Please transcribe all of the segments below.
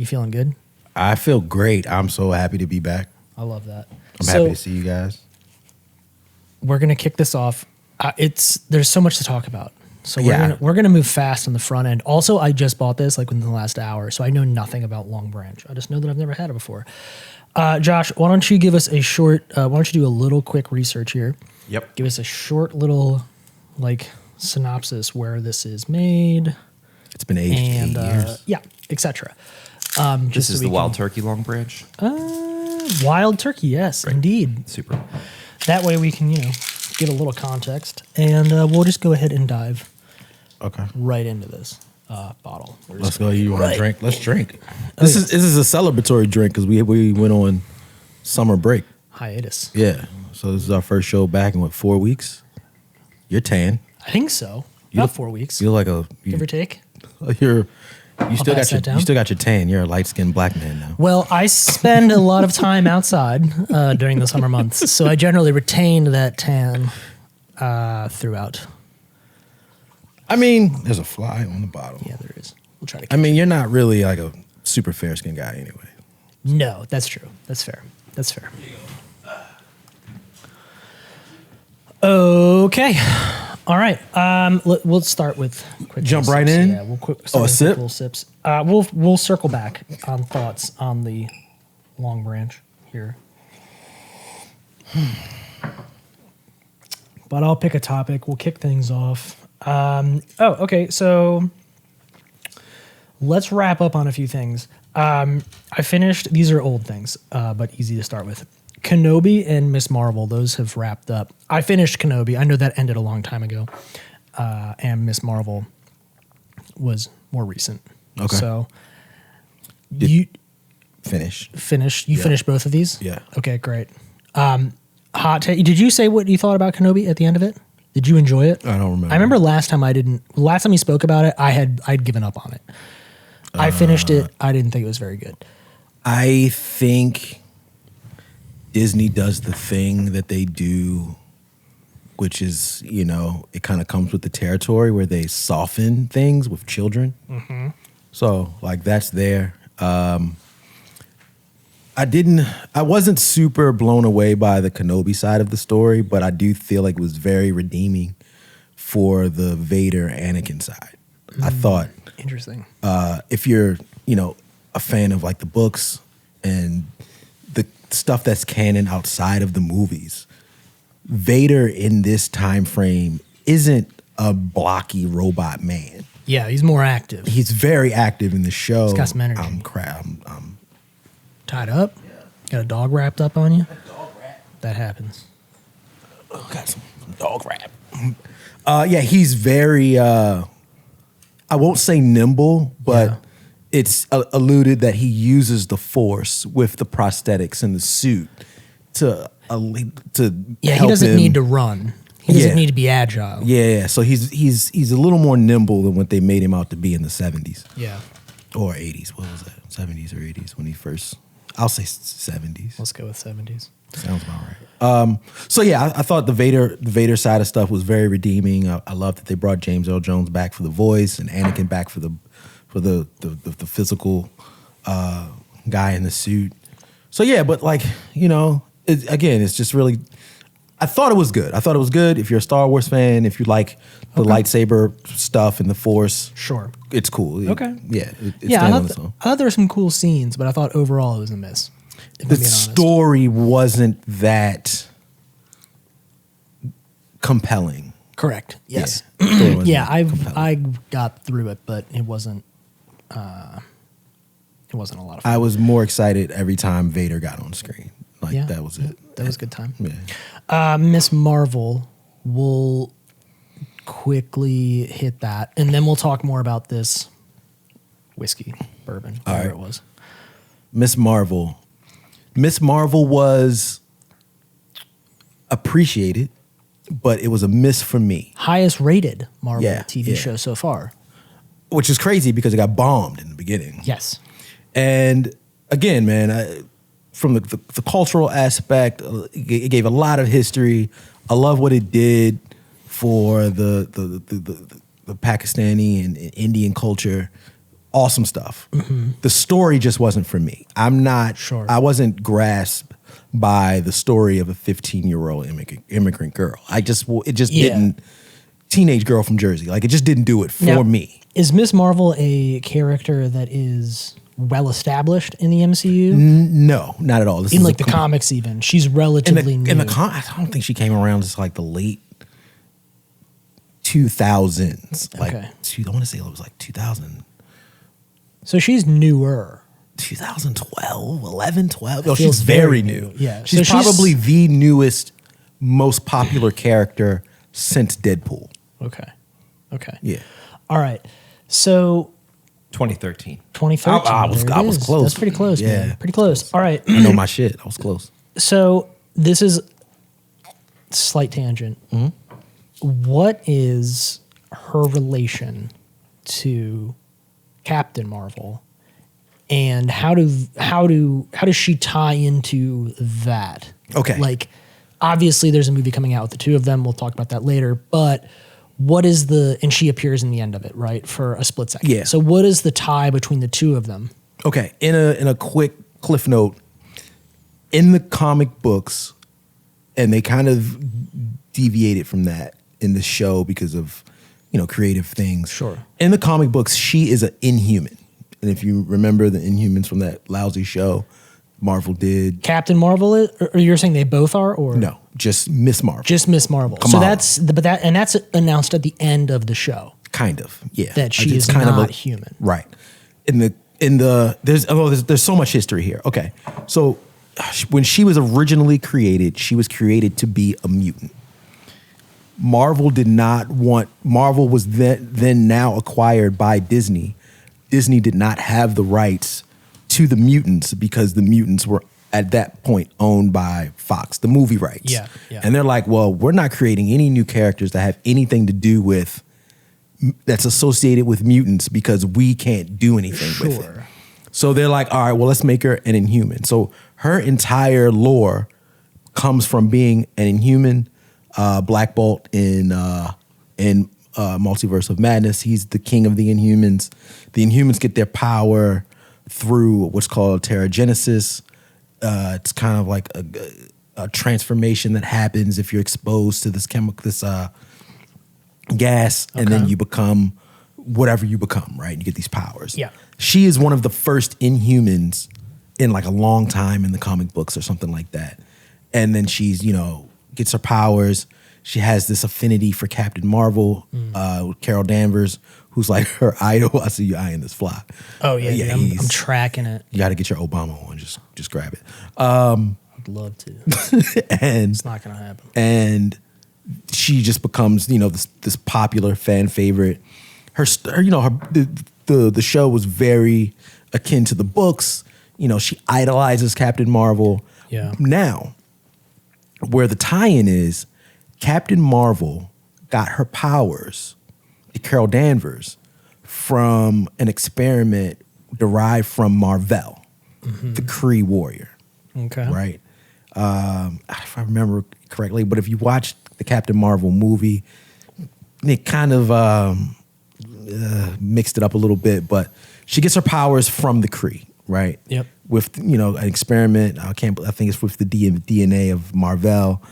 You feeling good? I feel great. I'm so happy to be back. I love that. I'm happy to see you guys. We're gonna kick this off. There's so much to talk about. So we're gonna move fast on the front end. Also, I just bought this like within the last hour, so I know nothing about LONGBRANCH. I just know that I've never had it before. Josh, why don't you give us a short? Why don't you do a little quick research here? Yep. Give us a short little like synopsis where this is made. It's been aged 8 years. Yeah, etc. This is the Wild Turkey LONGBRANCH. Wild turkey, yes, right. Indeed. Super. That way we can, get a little context, and we'll just go ahead and dive right into this bottle. Let's go. You want to drink? Let's drink. This is a celebratory drink because we went on summer break. Hiatus. Yeah. So this is our first show back in 4 weeks? You're tan. I think so. About 4 weeks. You look give or take. You still got your tan. You're a light-skinned black man now. Well, I spend a lot of time outside during the summer months, so I generally retain that tan throughout. I mean, there's a fly on the bottle. Yeah, there is. We'll try to. You're not really like a super fair-skinned guy anyway. No, that's true. That's fair. That's fair. Okay. All right. We'll start with quick. Jump right in. Yeah, we'll start a with sip. Little sips. We'll circle back on thoughts on the LONGBRANCH here. But I'll pick a topic. We'll kick things off. Okay. So let's wrap up on a few things. I finished. These are old things, but easy to start with. Kenobi and Miss Marvel, those have wrapped up. I finished Kenobi. I know that ended a long time ago. And Miss Marvel was more recent. Okay. So you finished both of these? Yeah. Okay, great. Hot take. Did you say what you thought about Kenobi at the end of it? Did you enjoy it? I don't remember. I remember last time we spoke about it, I'd given up on it. I finished it. I didn't think it was very good. I think Disney does the thing that they do, which is, it kind of comes with the territory where they soften things with children. Mm-hmm. So, that's there. I wasn't super blown away by the Kenobi side of the story, but I do feel like it was very redeeming for the Vader Anakin side. I thought. Interesting. If you're, a fan of the books and the stuff that's canon outside of the movies, Vader in this time frame isn't a blocky robot man. Yeah, he's more active. He's very active in the show. He's got some energy. I'm tied up? Yeah. Got a dog wrapped up on you? A dog wrap. That happens. Got some dog wrap. He's very, I won't say nimble, but it's alluded that he uses the Force with the prosthetics and the suit to he doesn't need to run. He doesn't need to be agile. Yeah. So he's a little more nimble than what they made him out to be in the 70s. Yeah. Or 80s. What was that? 70s or 80s when he first... I'll say 70s. Let's go with 70s. Sounds about right. I thought the Vader side of stuff was very redeeming. I love that they brought James Earl Jones back for the voice and Anakin back for the physical guy in the suit. So it's just really. I thought it was good. If you're a Star Wars fan, if you like the lightsaber stuff and the Force, sure, it's cool. Okay, I thought there were some cool scenes, but I thought overall it was a miss. The story wasn't that compelling. Correct. Yes. Yeah, I got through it, but it wasn't. It wasn't a lot of fun. I was more excited every time Vader got on screen. That was it. That was a good time. Yeah. Miss Marvel, we'll quickly hit that, and then we'll talk more about this whiskey, bourbon, whatever it was. Miss Marvel was appreciated, but it was a miss for me. Highest rated Marvel TV show so far. Which is crazy because it got bombed in the beginning. Yes. And again, man, from the cultural aspect, it gave a lot of history. I love what it did for the Pakistani and Indian culture. awesome stuff. The story just wasn't for me. I wasn't grasped by the story of a 15-year-old immigrant girl. It just didn't. Teenage girl from Jersey. Like, it just didn't do it for me. Is Miss Marvel a character that is well established in the MCU? No, not at all. This in is like the comics, even she's relatively new. I don't think she came around until like the late 2000s. Like, I want to say it was like 2000. So she's newer. 2012, 11, 12. Oh, she's very new. Yeah, she's probably the newest, most popular character since Deadpool. Okay. Yeah. All right. So 2013. 2013. I was close. That's pretty close, Yeah. man. Pretty close. All right. I know my shit. I was close. So this is slight tangent. What is her relation to Captain Marvel, and how does she tie into that? Okay. Like, obviously there's a movie coming out with the two of them. We'll talk about that later. But what is and she appears in the end of it, right? For a split second. Yeah. So what is the tie between the two of them? Okay. In a quick cliff note, in the comic books, and they kind of deviated from that in the show because of, creative things. Sure. In the comic books, she is an Inhuman. And if you remember the Inhumans from that lousy show Marvel did. Captain Marvel is, or you're saying they both are, or no, just Miss Marvel. Just Miss Marvel. Kamala. So that's announced at the end of the show. Kind of, yeah. That she is kind not human. Right. There's so much history here. Okay. So when she was originally created, she was created to be a mutant. Marvel was then now acquired by Disney. Disney did not have the rights to the mutants because the mutants were at that point owned by Fox, the movie rights. Yeah. And they're like, well, we're not creating any new characters that have anything to do with that's associated with mutants because we can't do anything with it. So they're like, all right, well, let's make her an Inhuman. So her entire lore comes from being an Inhuman, Black Bolt in Multiverse of Madness. He's the king of the Inhumans. The Inhumans get their power through what's called Terrigenesis. It's kind of like a transformation that happens if you're exposed to this gas, and then you become whatever you become, right? You get these powers. Yeah. She is one of the first Inhumans in like a long time in the comic books or something like that. And then she's, gets her powers. She has this affinity for Captain Marvel, Carol Danvers, who's like her idol. I see you eyeing this fly. Oh yeah, I'm tracking it. You got to get your Obama one. Just grab it. I'd love to. And it's not gonna happen. And she just becomes, this popular fan favorite. The show was very akin to the books. She idolizes Captain Marvel. Yeah. Now, where the tie-in is, Captain Marvel got her powers, Carol Danvers, from an experiment derived from Mar-Vell, the Kree warrior. Okay. Right? If I remember correctly, but if you watch the Captain Marvel movie, it kind of mixed it up a little bit, but she gets her powers from the Kree, right? Yep. With, an experiment, I think it's with the DNA of Mar-Vell,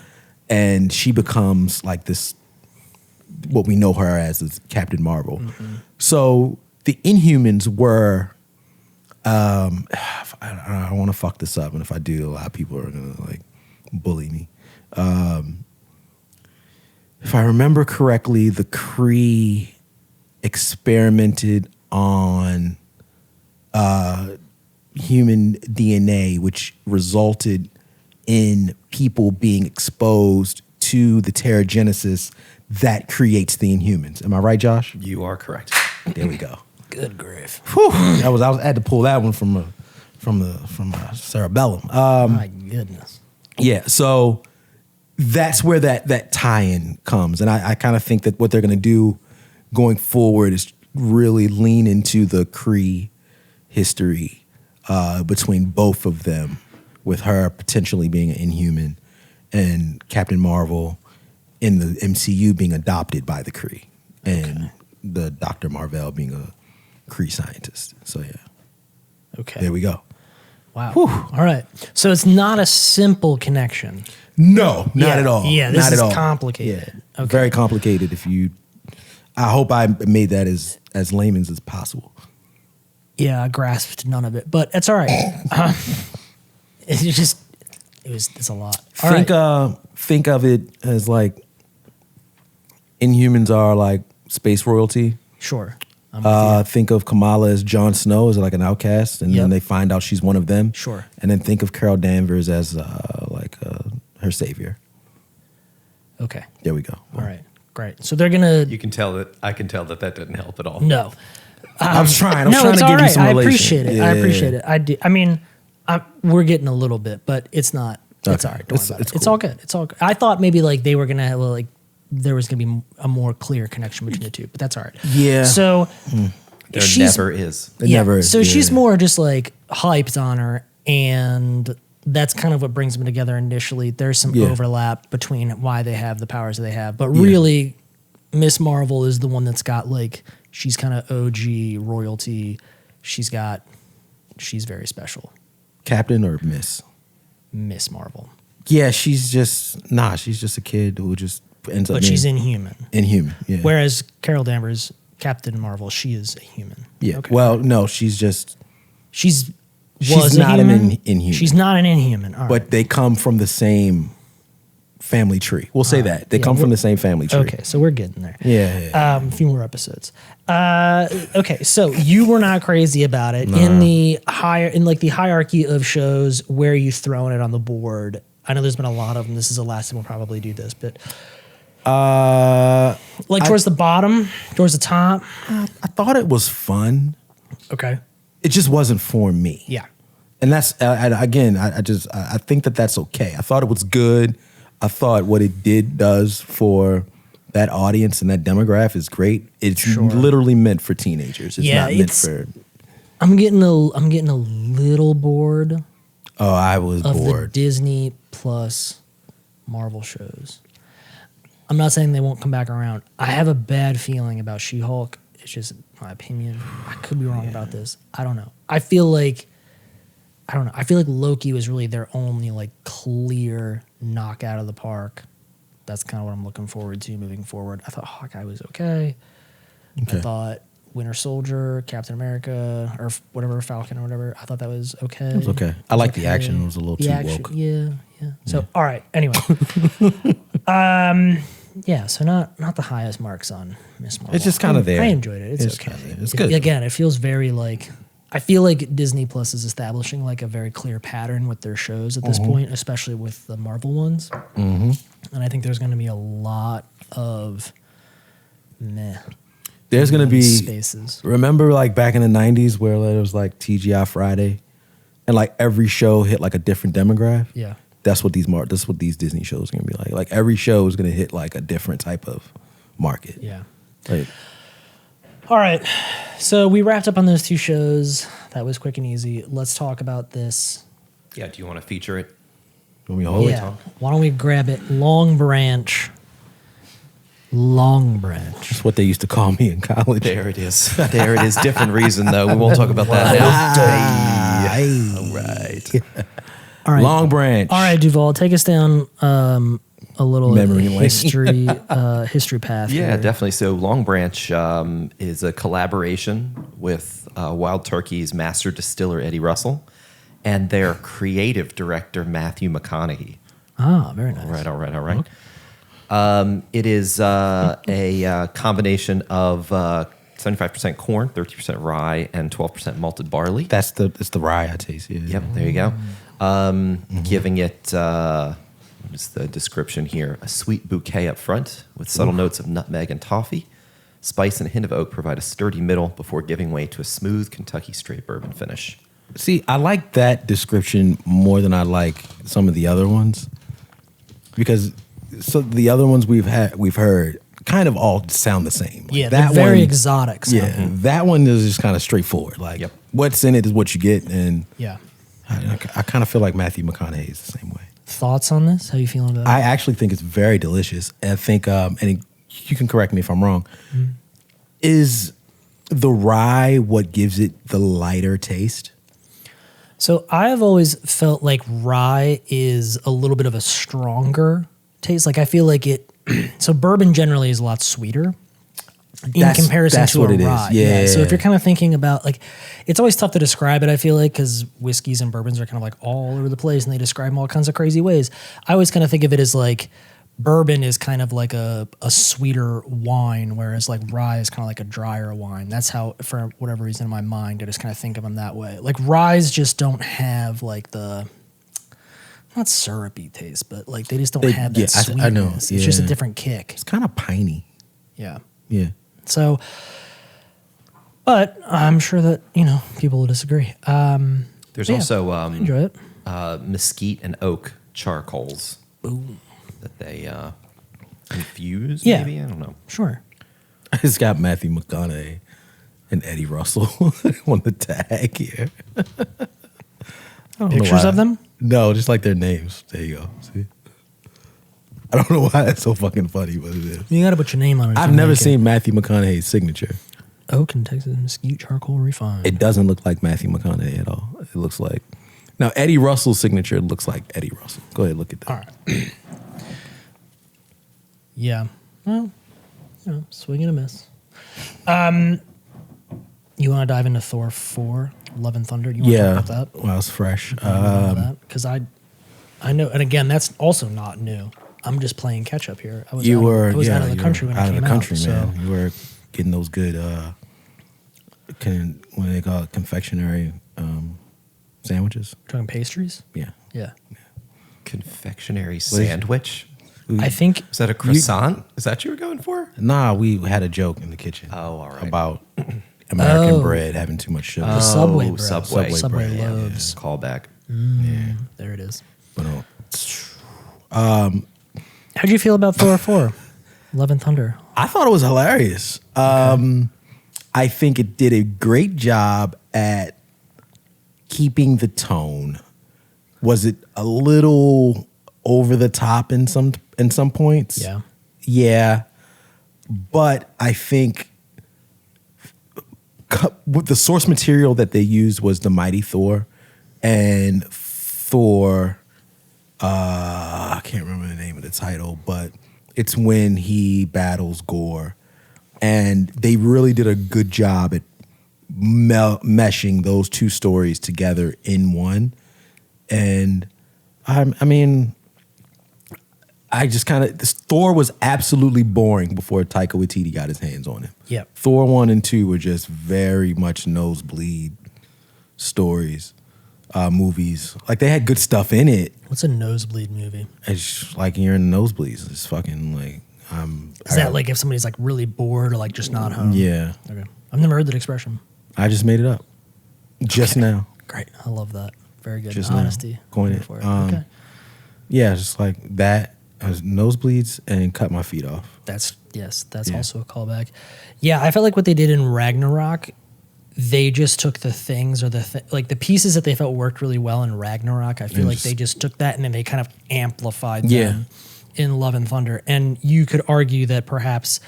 and she becomes like this, what we know her as Captain Marvel. So the Inhumans were, I don't want to fuck this up, and if I do, a lot of people are gonna like bully me. If I remember correctly, the Kree experimented on human DNA, which resulted in people being exposed to the Terrigenesis that creates the Inhumans. Am I right, Josh? You are correct. There we go. Good grief. Whew. I had to pull that one from cerebellum. My goodness. Yeah, so that's where that tie-in comes, and I kind of think that what they're going to do going forward is really lean into the Kree history between both of them, with her potentially being an Inhuman and Captain Marvel in the MCU being adopted by the Kree, and the Dr. Mar-Vell being a Kree scientist. So yeah. Okay. There we go. Wow. Whew. All right. So it's not a simple connection. No, not at all. Yeah, this not is at all. complicated. Yeah. Okay. Very complicated. I hope I made that as layman's as possible. Yeah, I grasped none of it, but it's all right. It's a lot. Think of it as like Inhumans are like space royalty. Sure. Think of Kamala as Jon Snow as like an outcast, and then they find out she's one of them. Sure. And then think of Carol Danvers as her savior. Okay. There we go. All right. Great. So they're gonna. You can tell that. I can tell that didn't help at all. No. I was trying. No, trying it's to all give you right. some I relation. appreciate it. Yeah. I appreciate it. I do. I mean, we're getting a little bit, but it's not. It's Okay. all right. Don't worry about it. It's It's cool. all good. It's all good. I thought maybe like they were gonna have like there was gonna be a more clear connection between the two, but that's all right. Yeah. So There she's never is. It never is. So Yeah. she's more just like hyped on her, and that's kind of what brings them together initially. There's some overlap between why they have the powers that they have, but really, Miss Marvel is the one that's got like she's kind of OG royalty. She's very special. Captain or Miss? Miss Marvel, Yeah, she's just a kid who just ends up. but she's inhuman. Inhuman. Yeah. Whereas Carol Danvers, Captain Marvel, she is a human. Yeah. Okay. Well, no, she's not an inhuman. She's not an inhuman. All right. But they come from the same family tree. We'll say that. They come from the same family tree. Okay, so we're getting there. Yeah. A few more episodes. Okay, so you were not crazy about it in the hierarchy of shows. Where are you throwing it on the board? I know there's been a lot of them. This is the last time we'll probably do this, but towards the bottom, towards the top. I thought it was fun. Okay. It just wasn't for me. Yeah. And that's I think that's okay. I thought it was good. I thought what it does for that audience and that demographic is great. It's literally meant for teenagers. It's not meant for. I'm getting a little bored. Oh, I was of bored. The Disney Plus Marvel shows. I'm not saying they won't come back around. I have a bad feeling about She-Hulk. It's just my opinion. I could be wrong about this. I don't know. I feel like Loki was really their only like clear knock out of the park. That's kind of what I'm looking forward to moving forward. I thought Hawkeye was okay. I thought Winter Soldier, Captain America, or whatever, Falcon or whatever, I thought that was okay. It was okay. I like the action. It was a little too woke. Yeah. So, all right. Anyway. Yeah, so not the highest marks on Miss Marvel. It's just kind of there. I enjoyed it. It's okay. It's good. Again, it feels very like I feel like Disney Plus is establishing like a very clear pattern with their shows at this point, especially with the Marvel ones. Mm-hmm. And I think there's going to be a lot of meh. There's going to be spaces. Remember like back in the 90s where there was like TGI Friday and like every show hit like a different demographic? Yeah. That's what these Disney shows are going to be like. Like every show is going to hit like a different type of market. Yeah. Like, all right. So we wrapped up on those two shows. That was quick and easy. Let's talk about this. Yeah. Do you want to feature it? when we hold Yeah. Why don't we grab it? LONGBRANCH. LONGBRANCH. That's what they used to call me in college. There it is. There it is. Different reason, though. We won't talk about that now. All right. All right. LONGBRANCH. All right, Duval, take us down a little Memory lane. history path. Yeah, here. definitely. So LONGBRANCH is a collaboration with Wild Turkey's master distiller, Eddie Russell, and their creative director, Matthew McConaughey. Ah, very nice. All right. Okay. It is a combination of 75% corn, 30% rye, and 12% malted barley. It's the rye I taste. Yeah. Yep, there you go. Giving it, what is the description here? A sweet bouquet up front with subtle notes of nutmeg and toffee. Spice and a hint of oak provide a sturdy middle before giving way to a smooth Kentucky straight bourbon finish. See, I like that description more than I like some of the other ones, because the other ones we've heard kind of all sound the same. Like Yeah, they're very exotic. Yeah, that one is just kind of straightforward. Like, what's in it is what you get, and Yeah. I kind of feel like Matthew McConaughey is the same way. Thoughts on this? How you feeling about it? I actually think it's very delicious. And I think, and you can correct me if I'm wrong, is the rye what gives it the lighter taste? So I've always felt like rye is a little bit of a stronger taste. Like I feel like it. So bourbon generally is a lot sweeter in comparison to what a it is. rye. Yeah. So if you're kind of thinking about like, it's always tough to describe it. I feel like because whiskeys and bourbons are kind of like all over the place and they describe them all kinds of crazy ways. I always kind of think of it as like bourbon is kind of like a sweeter wine, whereas like rye is kind of like a drier wine. That's how, for whatever reason in my mind, I just kind of think of them that way. Like ryes just don't have like the, not syrupy taste, but like they just don't have that sweetness. I know. Yeah. It's just a different kick. It's kind of piney. Yeah. Yeah. So, but I'm sure that, people will disagree. There's also enjoy it. mesquite and oak charcoals. Boom. That they infuse, Yeah. maybe? I don't know. Sure. It's got Matthew McConaughey and Eddie Russell on the tag here. I don't know Pictures why. of them? No, just like their names. There you go. See? I don't know why that's so fucking funny, but it is. You got to put your name on it. I've never seen Matthew McConaughey's signature. Oak and Texas mesquite charcoal refined. It doesn't look like Matthew McConaughey at all. It looks like... Now, Eddie Russell's signature looks like Eddie Russell. Go ahead, look at that. All right. Yeah. Well, swing and a miss. You want to dive into Thor 4, Love and Thunder? You want to talk about that? Well, it's fresh. Because I know, and again, that's also not new. I'm just playing catch up here. I was I was out of the country when it came out. Man. So. You were getting those good, what do they call it, confectionery sandwiches. Talking pastries? Yeah. Yeah. Confectionery sandwich? I think Is that a croissant? Is that what you were going for? Nah, we had a joke in the kitchen. Oh, all right. About American bread having too much sugar. the Subway bread. Subway. Subway bread, yeah, loaves. Callback. There it is. But, How'd you feel about Thor 4, Love and Thunder? I thought it was hilarious. I think it did a great job at keeping the tone. Was it a little over the top in some points? Yeah. Yeah. But I think with the source material that they used was the Mighty Thor, and Thor, I can't remember the name of the title, but it's when he battles Gore. And they really did a good job at meshing those two stories together in one. And I just kind of, Thor was absolutely boring before Taika Waititi got his hands on him. Yep. Thor 1 and 2 were just very much nosebleed stories, movies. Like, they had good stuff in it. What's a nosebleed movie? It's like you're in the nosebleeds. It's fucking like, Is that like if somebody's like really bored or like just not home? Yeah. Okay. I've never heard that expression. I just made it up. Just now. Great. I love that. Very good. Just Honesty. now. Coined Here it. for it. Okay. Yeah, just like that. I was nosebleeds and cut my feet off. That's also a callback. Yeah, I felt like what they did in Ragnarok, they just took the things or like the pieces that they felt worked really well in Ragnarok. I feel like they just took that and then they kind of amplified them in Love and Thunder. And you could argue that perhaps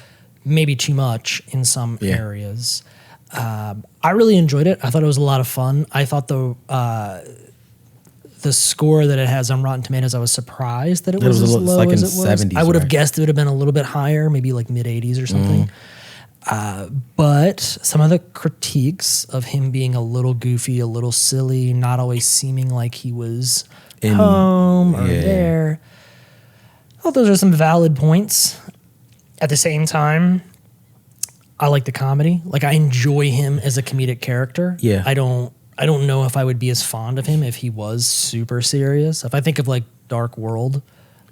maybe too much in some areas. I really enjoyed it. I thought it was a lot of fun. I thought the score that it has on Rotten Tomatoes, I was surprised that it was as low as it was. 70s, I would have right? guessed it would have been a little bit higher, maybe like mid-80s or something. But some of the critiques of him being a little goofy, a little silly, not always seeming like he was home or there, I thought those are some valid points. At the same time, I like the comedy. Like, I enjoy him as a comedic character. Yeah. I don't know if I would be as fond of him if he was super serious. If I think of like Dark World,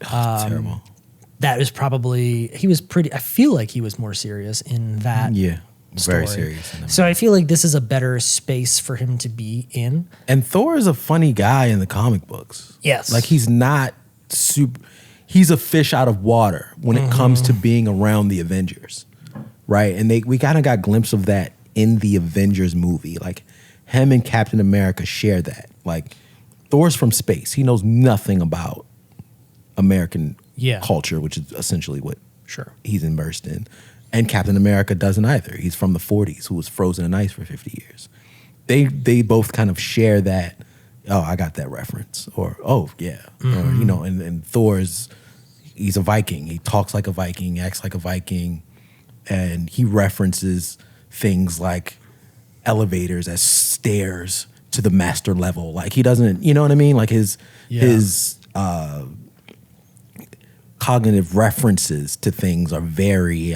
Terrible. that was probably, he was pretty, I feel like he was more serious in that Very story. serious. So I feel like this is a better space for him to be in. And Thor is a funny guy in the comic books. Yes. Like, he's not super, he's a fish out of water when it comes to being around the Avengers, right? And we kind of got a glimpse of that in the Avengers movie. Like, him and Captain America share that. Like, Thor's from space. He knows nothing about American culture, which is essentially what Sure. he's immersed in. And Captain America doesn't either. He's from the 40s, who was frozen in ice for 50 years. They both kind of share that, oh, I got that reference. Or, oh, yeah. Or, you know, and Thor's, he's a Viking. He talks like a Viking, acts like a Viking. And he references things like elevators as stairs to the master level. Like he doesn't, you know what I mean? Like his cognitive references to things are very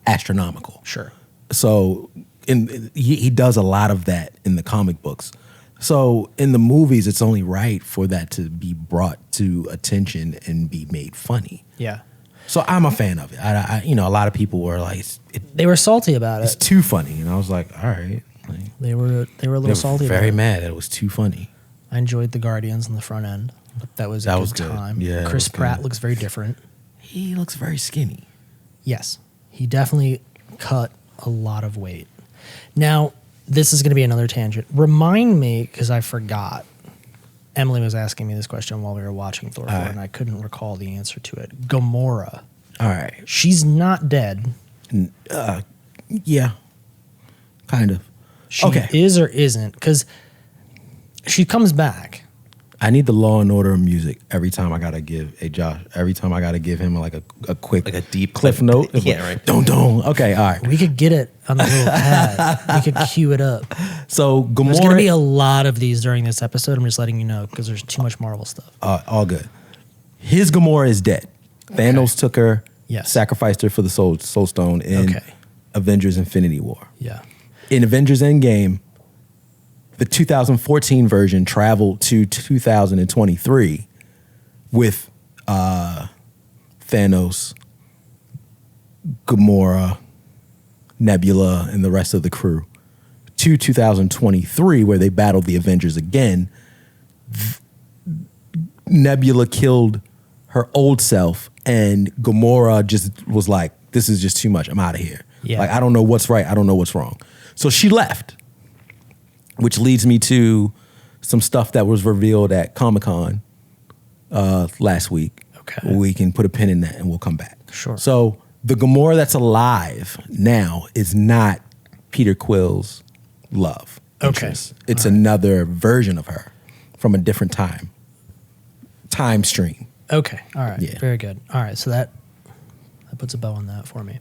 astronomical. Sure. So he does a lot of that in the comic books. So in the movies, it's only right for that to be brought to attention and be made funny. Yeah. So I'm a fan of it. I you know, a lot of people were like, they were salty about it's it. too funny, and I was like, all right. Like, They were a little salty. Very about mad. It was too funny. I enjoyed the Guardians in the front end. But that was That a was good good. time. Yeah, that Chris was Pratt good. looks very different. He looks very skinny. Yes, he definitely cut a lot of weight. Now, this is going to be another tangent. Remind me, because I forgot. Emily was asking me this question while we were watching Thor 4, and I couldn't recall the answer to it. Gamora. All right. She's not dead. Yeah. Kind of. She Okay. is or isn't, because she comes back. I need the Law and Order music every time I gotta give Josh. Every time I gotta give him like a quick, Like a deep cliff note. Yeah, right. Don't. Okay, all right. We could get it on the little pad. We could cue it up. So Gamora. There's going to be a lot of these during this episode. I'm just letting you know because there's too much Marvel stuff. all good. His Gamora is dead. Thanos took her. Yes. Sacrificed her for the Soul Stone in Avengers Infinity War. Yeah. In Avengers Endgame, the 2014 version traveled to 2023 with Thanos, Gamora, Nebula, and the rest of the crew to 2023, where they battled the Avengers again. Nebula killed her old self, and Gamora just was like, this is just too much. I'm out of here. Yeah. Like, I don't know what's right. I don't know what's wrong. So she left, which leads me to some stuff that was revealed at Comic-Con last week. Okay. We can put a pin in that and we'll come back. Sure. So the Gamora that's alive now is not Peter Quill's love interest. It's another version of her from a different time stream. Okay. All right. Yeah. Very good. All right. So that puts a bow on that for me.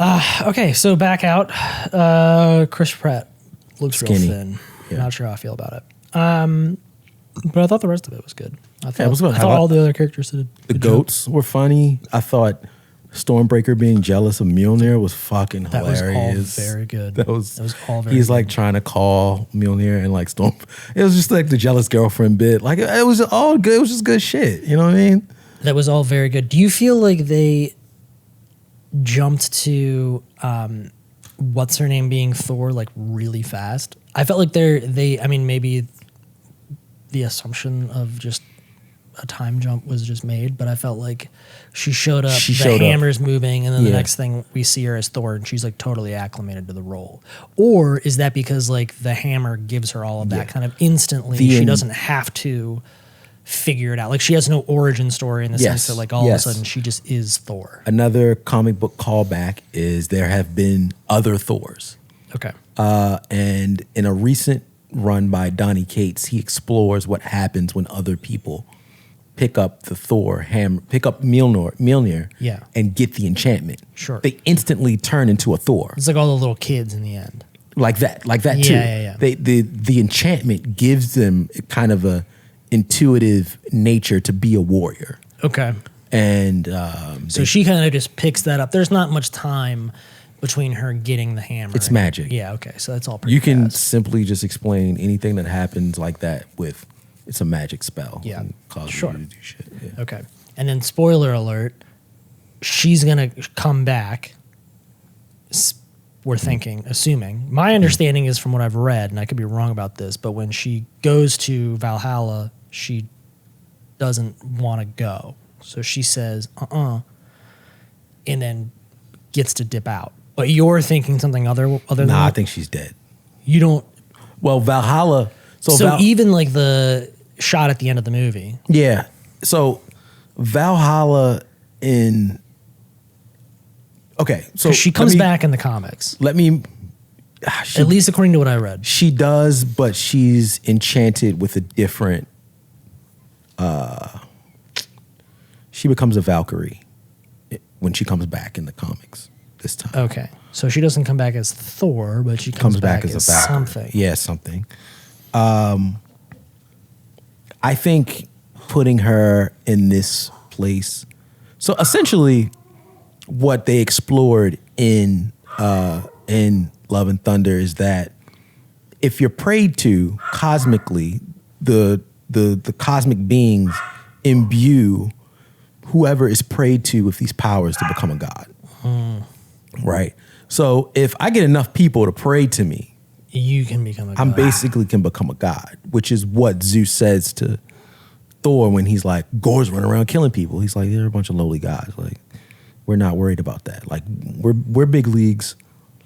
Okay. So back out. Chris Pratt looks Skinny. real thin. Yeah. Not sure how I feel about it. But I thought the rest of it was good. I thought, it was good. I thought all the other characters did. The goats were funny. I thought Stormbreaker being jealous of Mjolnir was fucking That was hilarious. all very good. That was all very He's good. like trying to call Mjolnir and like Storm. It was just like the jealous girlfriend bit. Like it was all good. It was just good shit. You know what I mean? That was all very good. Do you feel like they jumped to what's her name being Thor like really fast? I felt like I mean, maybe the assumption of just a time jump was just made, but I felt like she showed up, the hammer's moving, and then the next thing we see her as Thor, and she's like totally acclimated to the role. Or is that because like the hammer gives her all of that kind of instantly? She doesn't have to figure it out. Like she has no origin story in the sense that like all of a sudden she just is Thor. Another comic book callback is there have been other Thors. Okay. And in a recent run by Donny Cates, he explores what happens when other people pick up the Thor hammer, pick up Mjolnir, and get the enchantment. Sure. They instantly turn into a Thor. It's like all the little kids in the end. Like that too. Yeah. The enchantment gives them kind of a intuitive nature to be a warrior. Okay. And so she kind of just picks that up. There's not much time between her getting the hammer. It's magic. Yeah, okay. So that's all pretty you can fast. simply just explain anything that happens like that with it's a magic spell. Yeah. And cause Sure. you to do shit. Yeah. Okay. And then spoiler alert, she's going to come back. We're assuming. My understanding is from what I've read, and I could be wrong about this, but when she goes to Valhalla, she doesn't want to go. So she says, and then gets to dip out. But you're thinking something other than that? I think she's dead. You don't. Well, Valhalla. So even like the shot at the end of the movie. Yeah. So Valhalla in Okay, so she comes back in the comics. Let me. At least according to what I read. She does, but she's enchanted with a different. She becomes a Valkyrie when she comes back in the comics this time. Okay, so she doesn't come back as Thor, but she comes back as a Valkyrie. something. Yeah, something. I think putting her in this place. So essentially, what they explored in Love and Thunder is that if you're prayed to cosmically, the cosmic beings imbue whoever is prayed to with these powers to become a god. Right? So if I get enough people to pray to me, you can become a god. I basically can become a god, which is what Zeus says to Thor when he's like, Gor's running around killing people. He's like, they're a bunch of lowly guys. Like, we're not worried about that. Like, we're big leagues.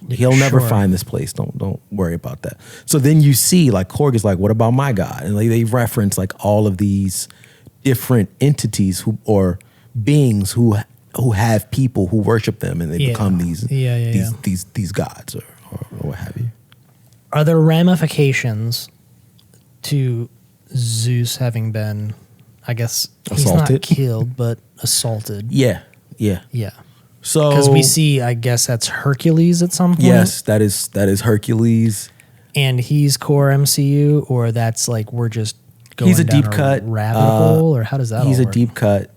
He'll never find this place. Don't worry about that. So then you see, like, Korg is like, what about my God? And like, they reference like all of these different entities or beings who have people who worship them, and they become these gods or what have you. Are there ramifications to Zeus having been, I guess, assaulted? He's not killed, but assaulted? Yeah. So because we see, I guess that's Hercules at some point. Yes, that is Hercules, and he's core MCU, or that's like we're just going he's a down deep cut rabbit hole, or how does that? He's all a work? deep cut.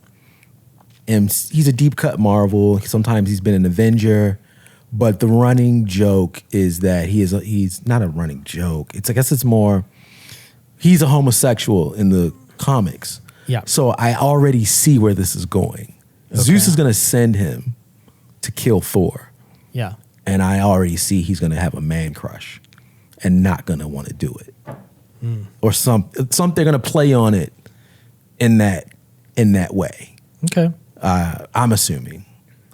He's a deep cut Marvel. Sometimes he's been an Avenger, but the running joke is that he's not a running joke. I guess it's more. He's a homosexual in the comics. Yeah. So I already see where this is going. Okay. Zeus is going to send him to kill Thor. Yeah. And I already see he's going to have a man crush and not going to want to do it. Or some they're going to play on it in that way. Okay. I'm assuming.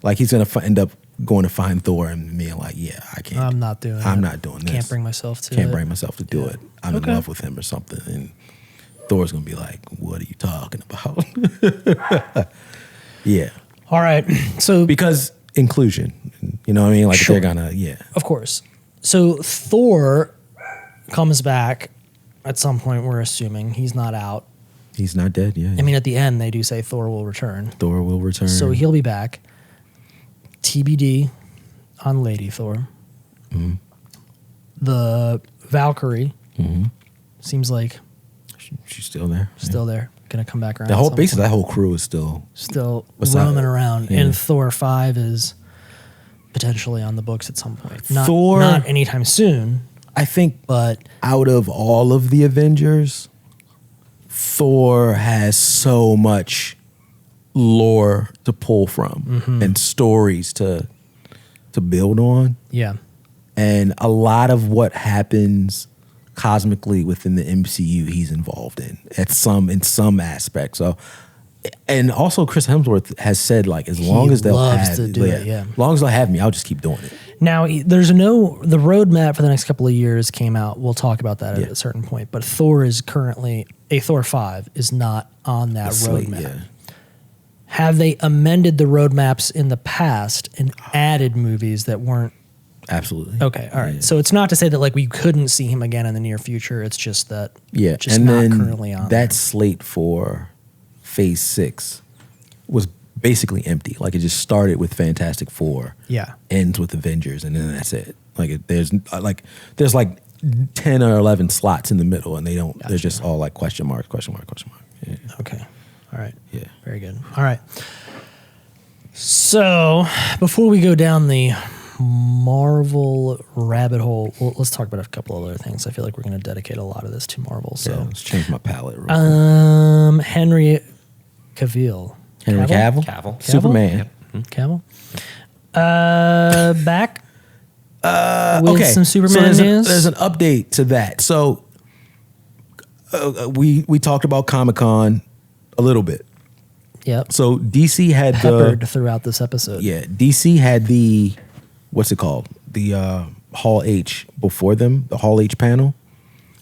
Like he's going to end up going to find Thor and being like, yeah, I can't. I'm not doing this. Can't bring myself to Can't bring myself to do it. I'm in Okay. love with him or something. And Thor's going to be like, what are you talking about? Yeah. All right. So because inclusion, you know what I mean? Like Sure. they're going to, Of course. So Thor comes back at some point, we're assuming. He's not out. He's not dead, yeah. I mean, at the end, they do say Thor will return. Thor will return. So he'll be back. TBD on Lady Thor. Mm-hmm. Mm-hmm. The Valkyrie seems like she's still there. still there. Gonna come back around. The whole at some basically point. that whole crew is still roaming around. Yeah. And Thor 5 is potentially on the books at some point. Thor- not anytime soon, I think but out of all of the Avengers, Thor has so much lore to pull from and stories to build on. yeah. And a lot of what happens cosmically within the MCU, he's involved in some aspect. So, and also Chris Hemsworth has said like, as long as they'll loves have to do it, yeah. as long as they'll have me, I'll just keep doing it. Now, the roadmap for the next couple of years came out. We'll talk about that at a certain point. But Thor is currently, Thor 5 is not on that Slate, roadmap. yeah. Have they amended the roadmaps in the past and added movies that weren't? Absolutely. Okay, all right. So it's not to say that like we couldn't see him again in the near future. It's just that just and not then currently on that there. slate for Phase 6 was basically empty. Like it just started with Fantastic Four, ends with Avengers, and then that's it. Like there's 10 or 11 slots in the middle, and they don't. They're just all like question mark. Yeah. Okay. All right. Yeah. Very good. All right. So before we go down the Marvel rabbit hole, well, let's talk about a couple other things. I feel like we're going to dedicate a lot of this to Marvel. So let's change my palette. Real quick. Henry Cavill. Cavill. Superman. Cavill. Back with some Superman so news. there's an update to that. So we talked about Comic-Con a little bit. Yep. So DC had Peppered throughout this episode. Yeah, DC had the, what's it called? The Hall H before them, the Hall H panel.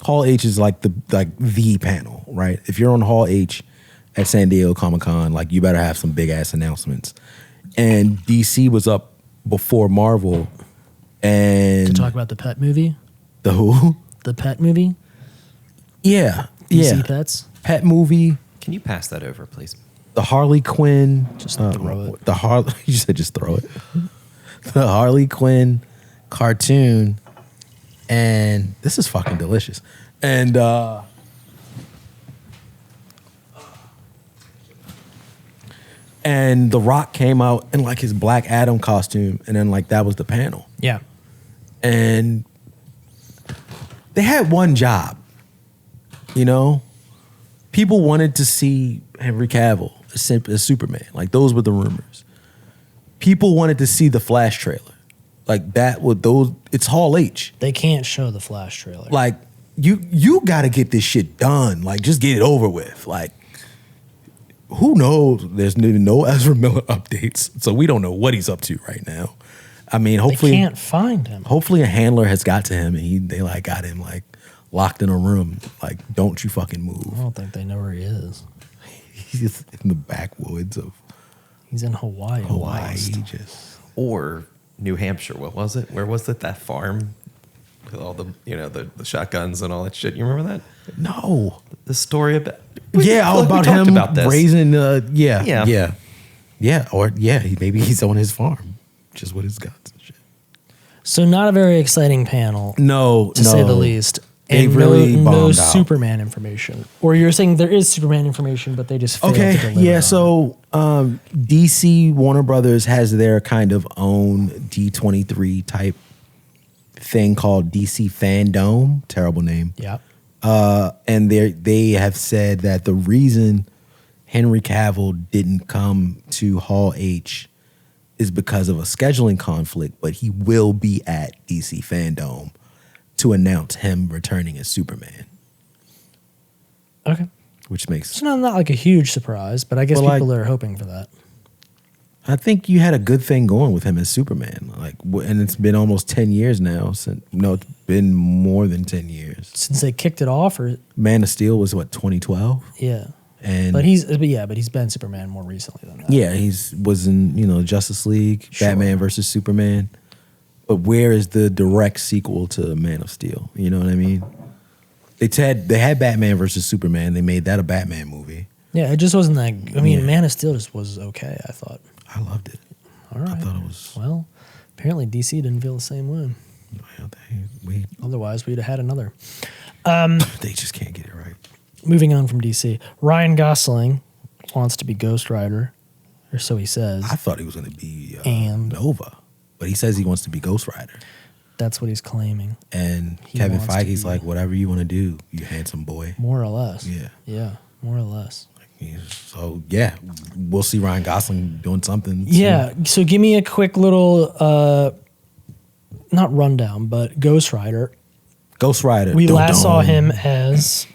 Hall H is like the panel, right? If you're on Hall H at San Diego Comic-Con, like you better have some big ass announcements. And DC was up before Marvel. And To talk about the Pet movie? the who? The Pet movie? Yeah. DC Yeah. Pets? Pet movie. Can you pass that over, please? The Harley Quinn. Just throw it. The Harley. You said just throw it. The Harley Quinn cartoon. And this is fucking delicious. And The Rock came out in like his Black Adam costume, and then like that was the panel. Yeah. And they had one job, you know? People wanted to see Henry Cavill as Superman. Like those were the rumors. People wanted to see the Flash trailer. Like that with those, it's Hall H. They can't show the Flash trailer. Like you got to get this shit done. Like just get it over with. Like who knows? There's no Ezra Miller updates, so we don't know what he's up to right now. I mean, hopefully they can't find him. Hopefully a handler has got to him and they like got him like locked in a room. Like, don't you fucking move. I don't think they know where he is. He's in the backwoods of He's in Hawaii. just. Or New Hampshire. What was it? Where was it? That farm with all the the shotguns and all that shit. You remember that? No. The story about about him about this. raising Yeah. Or maybe he's on his farm just with his guns and shit. So not a very exciting panel. No, to say the least. They And really no bombed out. Superman information. Or you're saying there is Superman information, but they just failed to deliver on it. So DC Warner Brothers has their kind of own D23 type thing called DC Fandom. Terrible name. Yeah. And they have said that the reason Henry Cavill didn't come to Hall H is because of a scheduling conflict, but he will be at DC Fandom to announce him returning as Superman. Okay. Which makes It's not like a huge surprise, but I guess Well, people are hoping for that. I think you had a good thing going with him as Superman. And it's been almost 10 years now. It's been more than 10 years. Since they kicked it off, or Man of Steel was 2012? yeah. And But he's been Superman more recently than that. yeah, was in, Justice League, Sure. Batman versus Superman. But where is the direct sequel to Man of Steel? You know what I mean? They had Batman versus Superman. They made that a Batman movie. Yeah, it just wasn't that. I mean, Yeah. Man of Steel just was okay, I thought. I loved it. All right. I thought it was. Well, apparently DC didn't feel the same way. We Otherwise, we'd have had another. they just can't get it right. Moving on from DC, Ryan Gosling wants to be Ghost Rider, or so he says. I thought he was going to be And- Nova, but he says he wants to be Ghost Rider. That's what he's claiming, And He Kevin wants to Feige's be- like, whatever you want to do, you handsome boy. more or less. Yeah. Yeah, more or less. So, yeah, we'll see Ryan Gosling doing something. Yeah, so give me a quick little, not rundown, but Ghost Rider. Ghost Rider. We Dun, last dun. saw him as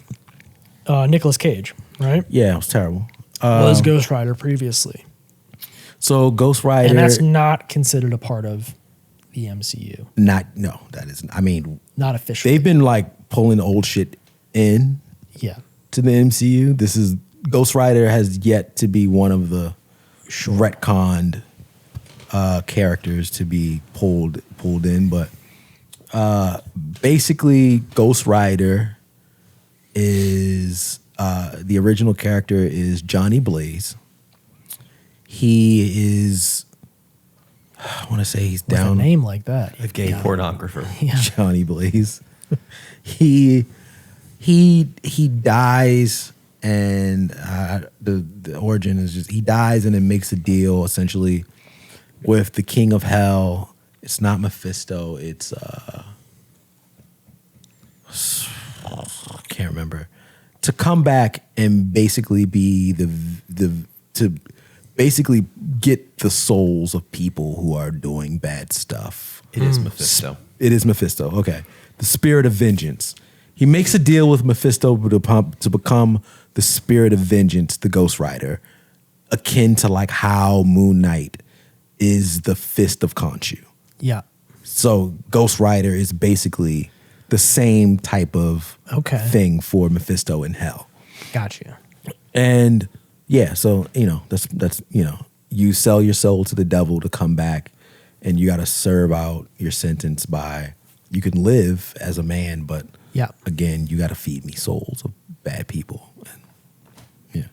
Nicolas Cage, right? Yeah, it was terrible. Was Ghost Rider previously. So Ghost Rider. And that's not considered a part of the MCU. That isn't. I mean, Not officially. they've been like pulling old shit in Yeah. to the MCU. Ghost Rider has yet to be one of the retconned characters to be pulled in, but basically Ghost Rider is the original character is Johnny Blaze. He is, I want to say he's With down a name like that. A gay pornographer. Yeah. Johnny Blaze. he dies, and the origin is just he dies and then makes a deal essentially with the King of Hell. It's not Mephisto. It's I can't remember. To come back and basically be to basically get the souls of people who are doing bad stuff. It is Mephisto. It is Mephisto. Okay. The spirit of vengeance. He makes a deal with Mephisto to become the spirit of vengeance, the Ghost Rider, akin to like how Moon Knight is the fist of Khonshu. Yeah. So Ghost Rider is basically the same type of thing for Mephisto in hell. Gotcha. And yeah, so that's you sell your soul to the devil to come back and you got to serve out your sentence by. You can live as a man, but again, you got to feed me souls of bad people. Yeah.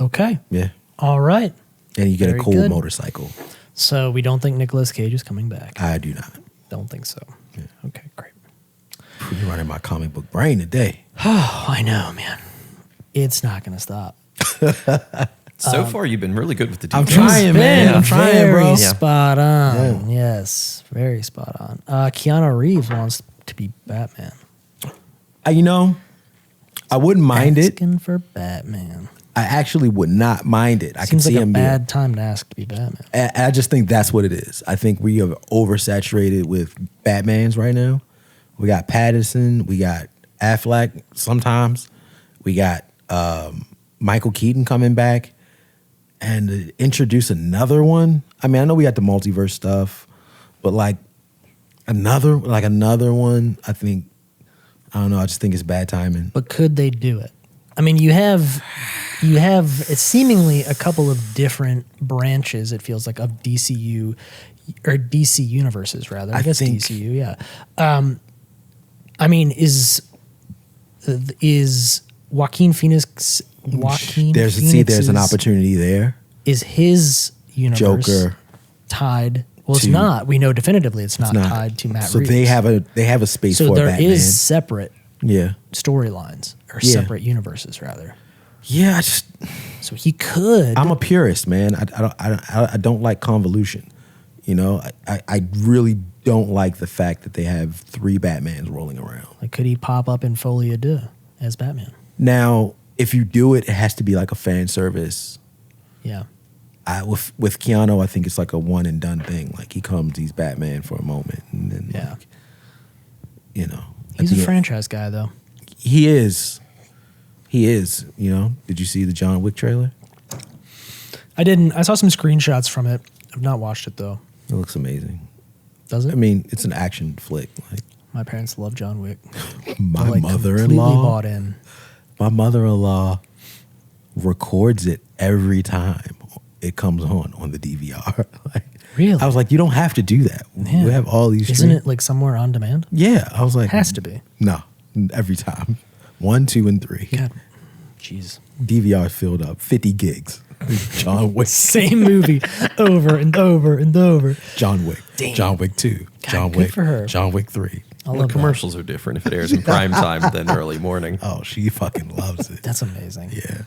Okay. Yeah. All right. And you get Very a cool good. motorcycle. So we don't think Nicolas Cage is coming back. I do not. Don't think so. Yeah. Okay, great. You're running my comic book brain today. Oh, I know, man. It's not going to stop. So far, you've been really good with the I'm details. trying, man. I'm trying, very bro. spot on. Yes, very spot on. Keanu Reeves wants to be Batman. I wouldn't mind it. Asking for Batman. I actually would not mind it. I can Seems see like a him bad time to ask to be Batman. I just think that's what it is. I think we are oversaturated with Batmans right now. We got Pattinson. We got Affleck sometimes. We got Michael Keaton coming back. And to introduce another one. I mean, I know we got the multiverse stuff, but like another one, I don't know. I just think it's bad timing. But could they do it? I mean, you have it's seemingly a couple of different branches. It feels like of DCU or DC universes rather. I guess think, DCU, yeah. I mean, is Joaquin Phoenix? There's an opportunity there. Is his universe Joker tied? Well, it's not. We know definitively it's not tied to Matt So Reeves. they have a space so for there Batman. is separate storylines or Yeah. separate universes rather. Yeah, So he could. I'm a purist, man. I don't like convolution. I really don't like the fact that they have 3 Batmans rolling around. Like, could he pop up in Folie à Deux as Batman? Now, if you do it, it has to be like a fan service. Yeah. With Keanu, I think it's like a one and done thing. Like he comes, he's Batman for a moment, and then He's a franchise guy, though. He is. Did you see the John Wick trailer? I didn't. I saw some screenshots from it. I've not watched it though. It looks amazing. Does it? I mean, it's an action flick. Like my parents love John Wick. my They're, like, completely bought in. My mother-in-law records it every time it comes on the DVR. Really? I was like, you don't have to do that. Yeah. We have all these. Isn't it like somewhere on demand? Yeah, I was like, Has to be. No, every time. 1, 2, and 3. God, jeez. DVR filled up 50 gigs. John Wick. Same movie over and over and over. John Wick. Damn. John Wick 2. God, John good Wick. For her. John Wick 3. Well, commercials are different if it airs in prime time than early morning. Oh, she fucking loves it. That's amazing. Yeah.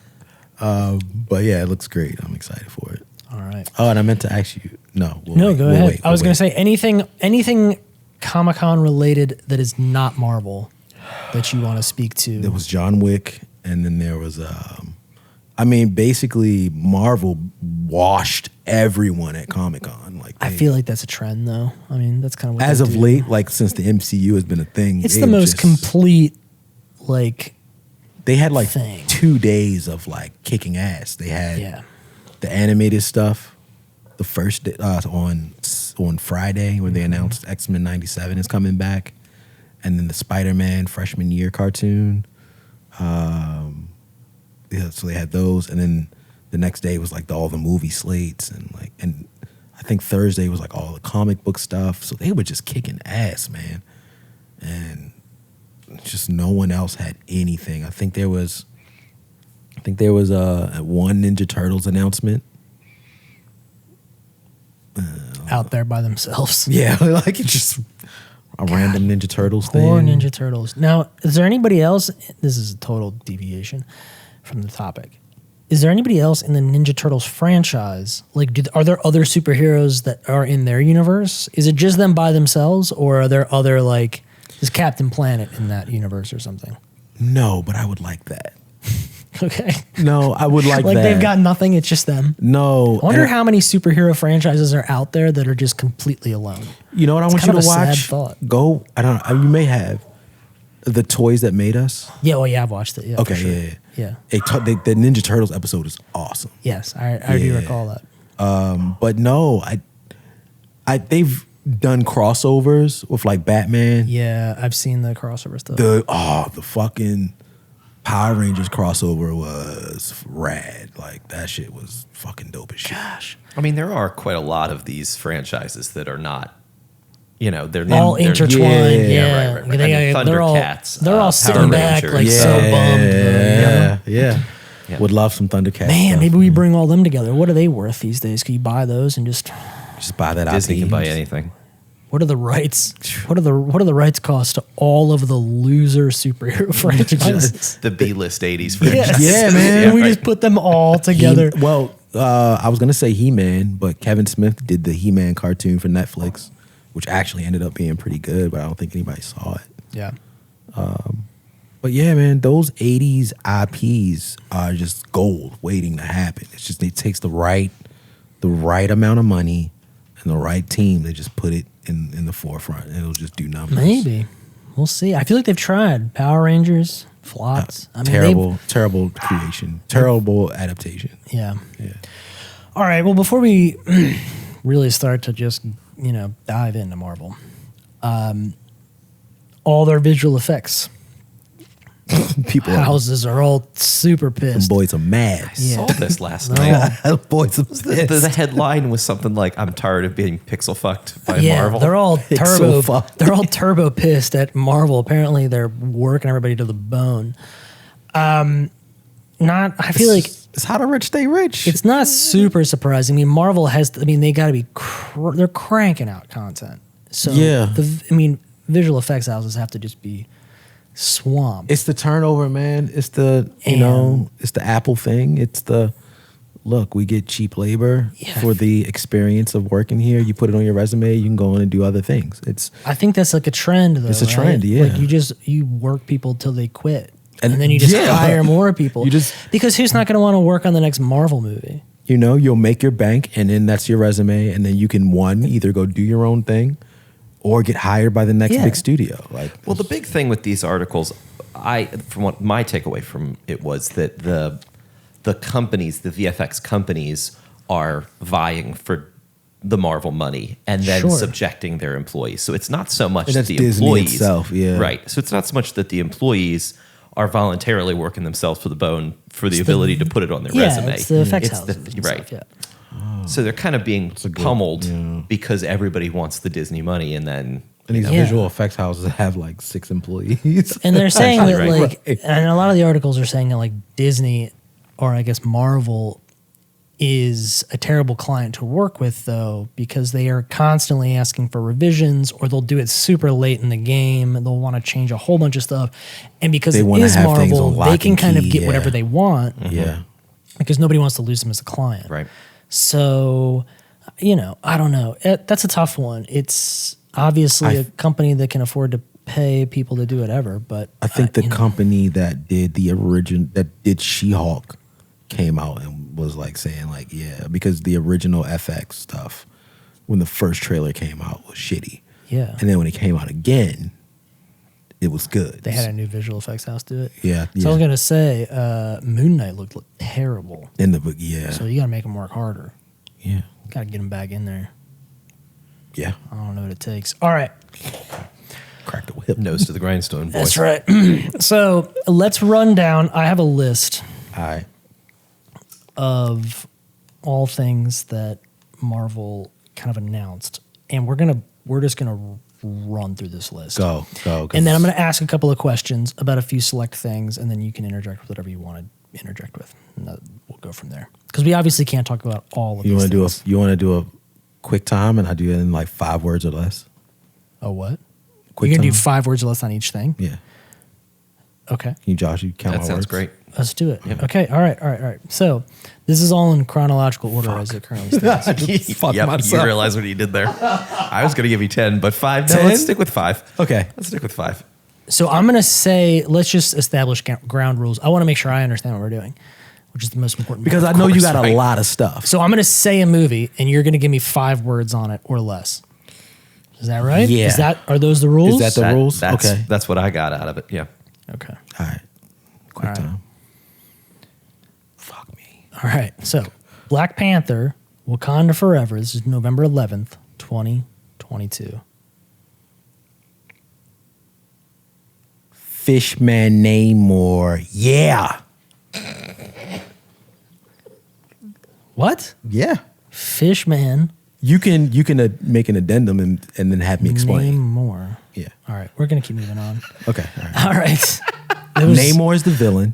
But yeah, it looks great. I'm excited for it. All right. Oh, and I meant to ask you. No, Go ahead. I was going to say anything Comic-Con related that is not Marvel that you want to speak to. There was John Wick, and then there was basically Marvel washed everyone at Comic-Con. Like I feel like that's a trend, though. I mean, that's kind of what as they of do. late, like since the MCU has been a thing. It's the most complete, like. They had like thing. 2 days of like kicking ass. They had the animated stuff, the first day, on Friday when they announced X-Men 97 is coming back, and then the Spider-Man freshman year cartoon. So they had those, and then the next day was like all the movie slates, and I think Thursday was like all the comic book stuff. So they were just kicking ass, man, and just no one else had anything. I think there was one Ninja Turtles announcement out there by themselves. Yeah, like it's just a random Ninja Turtles thing. Poor Ninja Turtles. Now, is there anybody else? This is a total deviation from the topic. Is there anybody else in the Ninja Turtles franchise? Like, are there other superheroes that are in their universe? Is it just them by themselves, or are there other, like, is Captain Planet in that universe or something? No, but I would like that. Okay. No, I would like that. Like they've got nothing, it's just them. No. I wonder how many superhero franchises are out there that are just completely alone. You know what I want you to watch? Sad thought. Go, I don't know, you may have The Toys That Made Us. Yeah, well, yeah, I've watched it. Yeah, okay, sure. yeah. Yeah. The Ninja Turtles episode is awesome. Yes, I do recall that. But no, I they've done crossovers with like Batman. Yeah, I've seen the crossover stuff. The fucking Power Rangers crossover was rad. Like that shit was fucking dope as shit. Gosh. I mean, there are quite a lot of these franchises that are not, they're All they're- intertwined. Yeah, right. They, I mean, they're all Thundercats, they're all sitting Power back Rangers. like so bummed. Yeah. Yeah. Would love some Thundercats. Man, stuff. maybe we bring all them together. What are they worth these days? Can you buy those and just just buy that Disney IP. can buy anything. what are the rights? What are the rights cost to all of the loser superhero franchises? The B-list 80s Yes. franchises. Yeah, man. And we right. just put them all together. I was gonna say He-Man, but Kevin Smith did the He-Man cartoon for Netflix, which actually ended up being pretty good, but I don't think anybody saw it. Yeah. But yeah, man, those 80s IPs are just gold waiting to happen. It's just it takes the right amount of money and the right team to just put it in the forefront. And it'll just do numbers. Maybe. We'll see. I feel like they've tried. Power Rangers, flops. Terrible creation. Terrible adaptation. Yeah. Yeah. All right. Well, before we really start to just, dive into Marvel, all their visual effects People houses are all super them pissed. boys are mad. I saw this last No. night. Boys are The pissed. headline was something like, "I'm tired of being pixel fucked by Yeah, Marvel." they're all It's so turbo. fucked. They're all turbo pissed at Marvel. Apparently, they're working everybody to the bone. I feel like It's how the rich stay rich. it's not super surprising. I mean, Marvel has. They got to be. They're cranking out content. So Yeah. visual effects houses have to just be swamped. It's the turnover, man. It's the it's the Apple thing. It's the look, we get cheap labor Yeah. for the experience of working here. You put it on your resume, you can go in and do other things. I think that's like a trend, though. It's a right? trend, yeah. Like you work people till they quit, and And- then you just yeah. hire more people. Because who's not going to want to work on the next Marvel movie? you'll make your bank and then that's your resume and then you can either go do your own thing or get hired by the next Yeah. big studio. Like Well, the big thing with these articles, from what my takeaway from it was that the companies, the VFX companies, are vying for the Marvel money and then Sure. subjecting their employees. So it's not so much And that's the Disney employees itself, yeah. right. So it's not so much that the employees are voluntarily working themselves to the bone for the ability to put it on their resume. It's the effects houses and right. stuff, yeah. So they're kind of being good- pummeled yeah. because everybody wants the Disney money, and then and these Yeah. visual effects houses have like 6 employees. And they're saying that Right. like, and a lot of the articles are saying that like Disney, or I guess Marvel, is a terrible client to work with though, because they are constantly asking for revisions, or they'll do it super late in the game and they'll want to change a whole bunch of stuff. And because They it wanna is have things Marvel, on lock they can and kind of key, get whatever yeah. they want Yeah. because nobody wants to lose them as a client. right. So, I don't know. That's a tough one. It's obviously a company that can afford to pay people to do whatever, but I think the company that did She-Hulk came out and was like saying like, yeah, because the original FX stuff when the first trailer came out was shitty. yeah, And then when it came out again, it was good. they had a new visual effects house do it. Yeah. So I was gonna say, Moon Knight looked terrible. in the book, yeah. So you gotta make them work harder. Yeah. Gotta get them back in there. Yeah. I don't know what it takes. All right, Crack the whip. Nose to the grindstone, boys. that's right. So let's run down. I have a list All right. of all things that Marvel kind of announced, and we're just gonna run through this list. Go. And then I'm going to ask a couple of questions about a few select things, and then you can interject with whatever you want to interject with. And we'll go from there. Because we obviously can't talk about all of You these want things. to do a quick time and I do it in like 5 words or less? Oh, what? Quick You're going to do time? 5 words or less on each thing? Yeah. Okay. Can you, Josh, you count That my sounds words? great. Let's do it. Okay. All right. So this is all in chronological order as it currently stands. Fuck Yep, myself. you realize what you did there. I was going to give you 10, but 5. No, 10? let's stick with 5. Okay. Let's stick with 5. So I'm going to say, let's just establish ground rules. I want to make sure I understand what we're doing, which is the most important Because part. I know you course, got a right. lot of stuff. So I'm going to say a movie, and you're going to give me 5 words on it or less. Is that right? Yeah. Are those the rules? Is that the rules? That's, Okay. That's what I got out of it. Yeah. Okay. All right. Quick All right. time. Fuck me. All right. So Black Panther, Wakanda Forever. This is November 11th, 2022. Fishman Namor. Yeah. What? Yeah. Fishman. You can make an addendum and then have me explain. Namor. Yeah. All right. We're going to keep moving on. Okay. All right. All right. Namor is the villain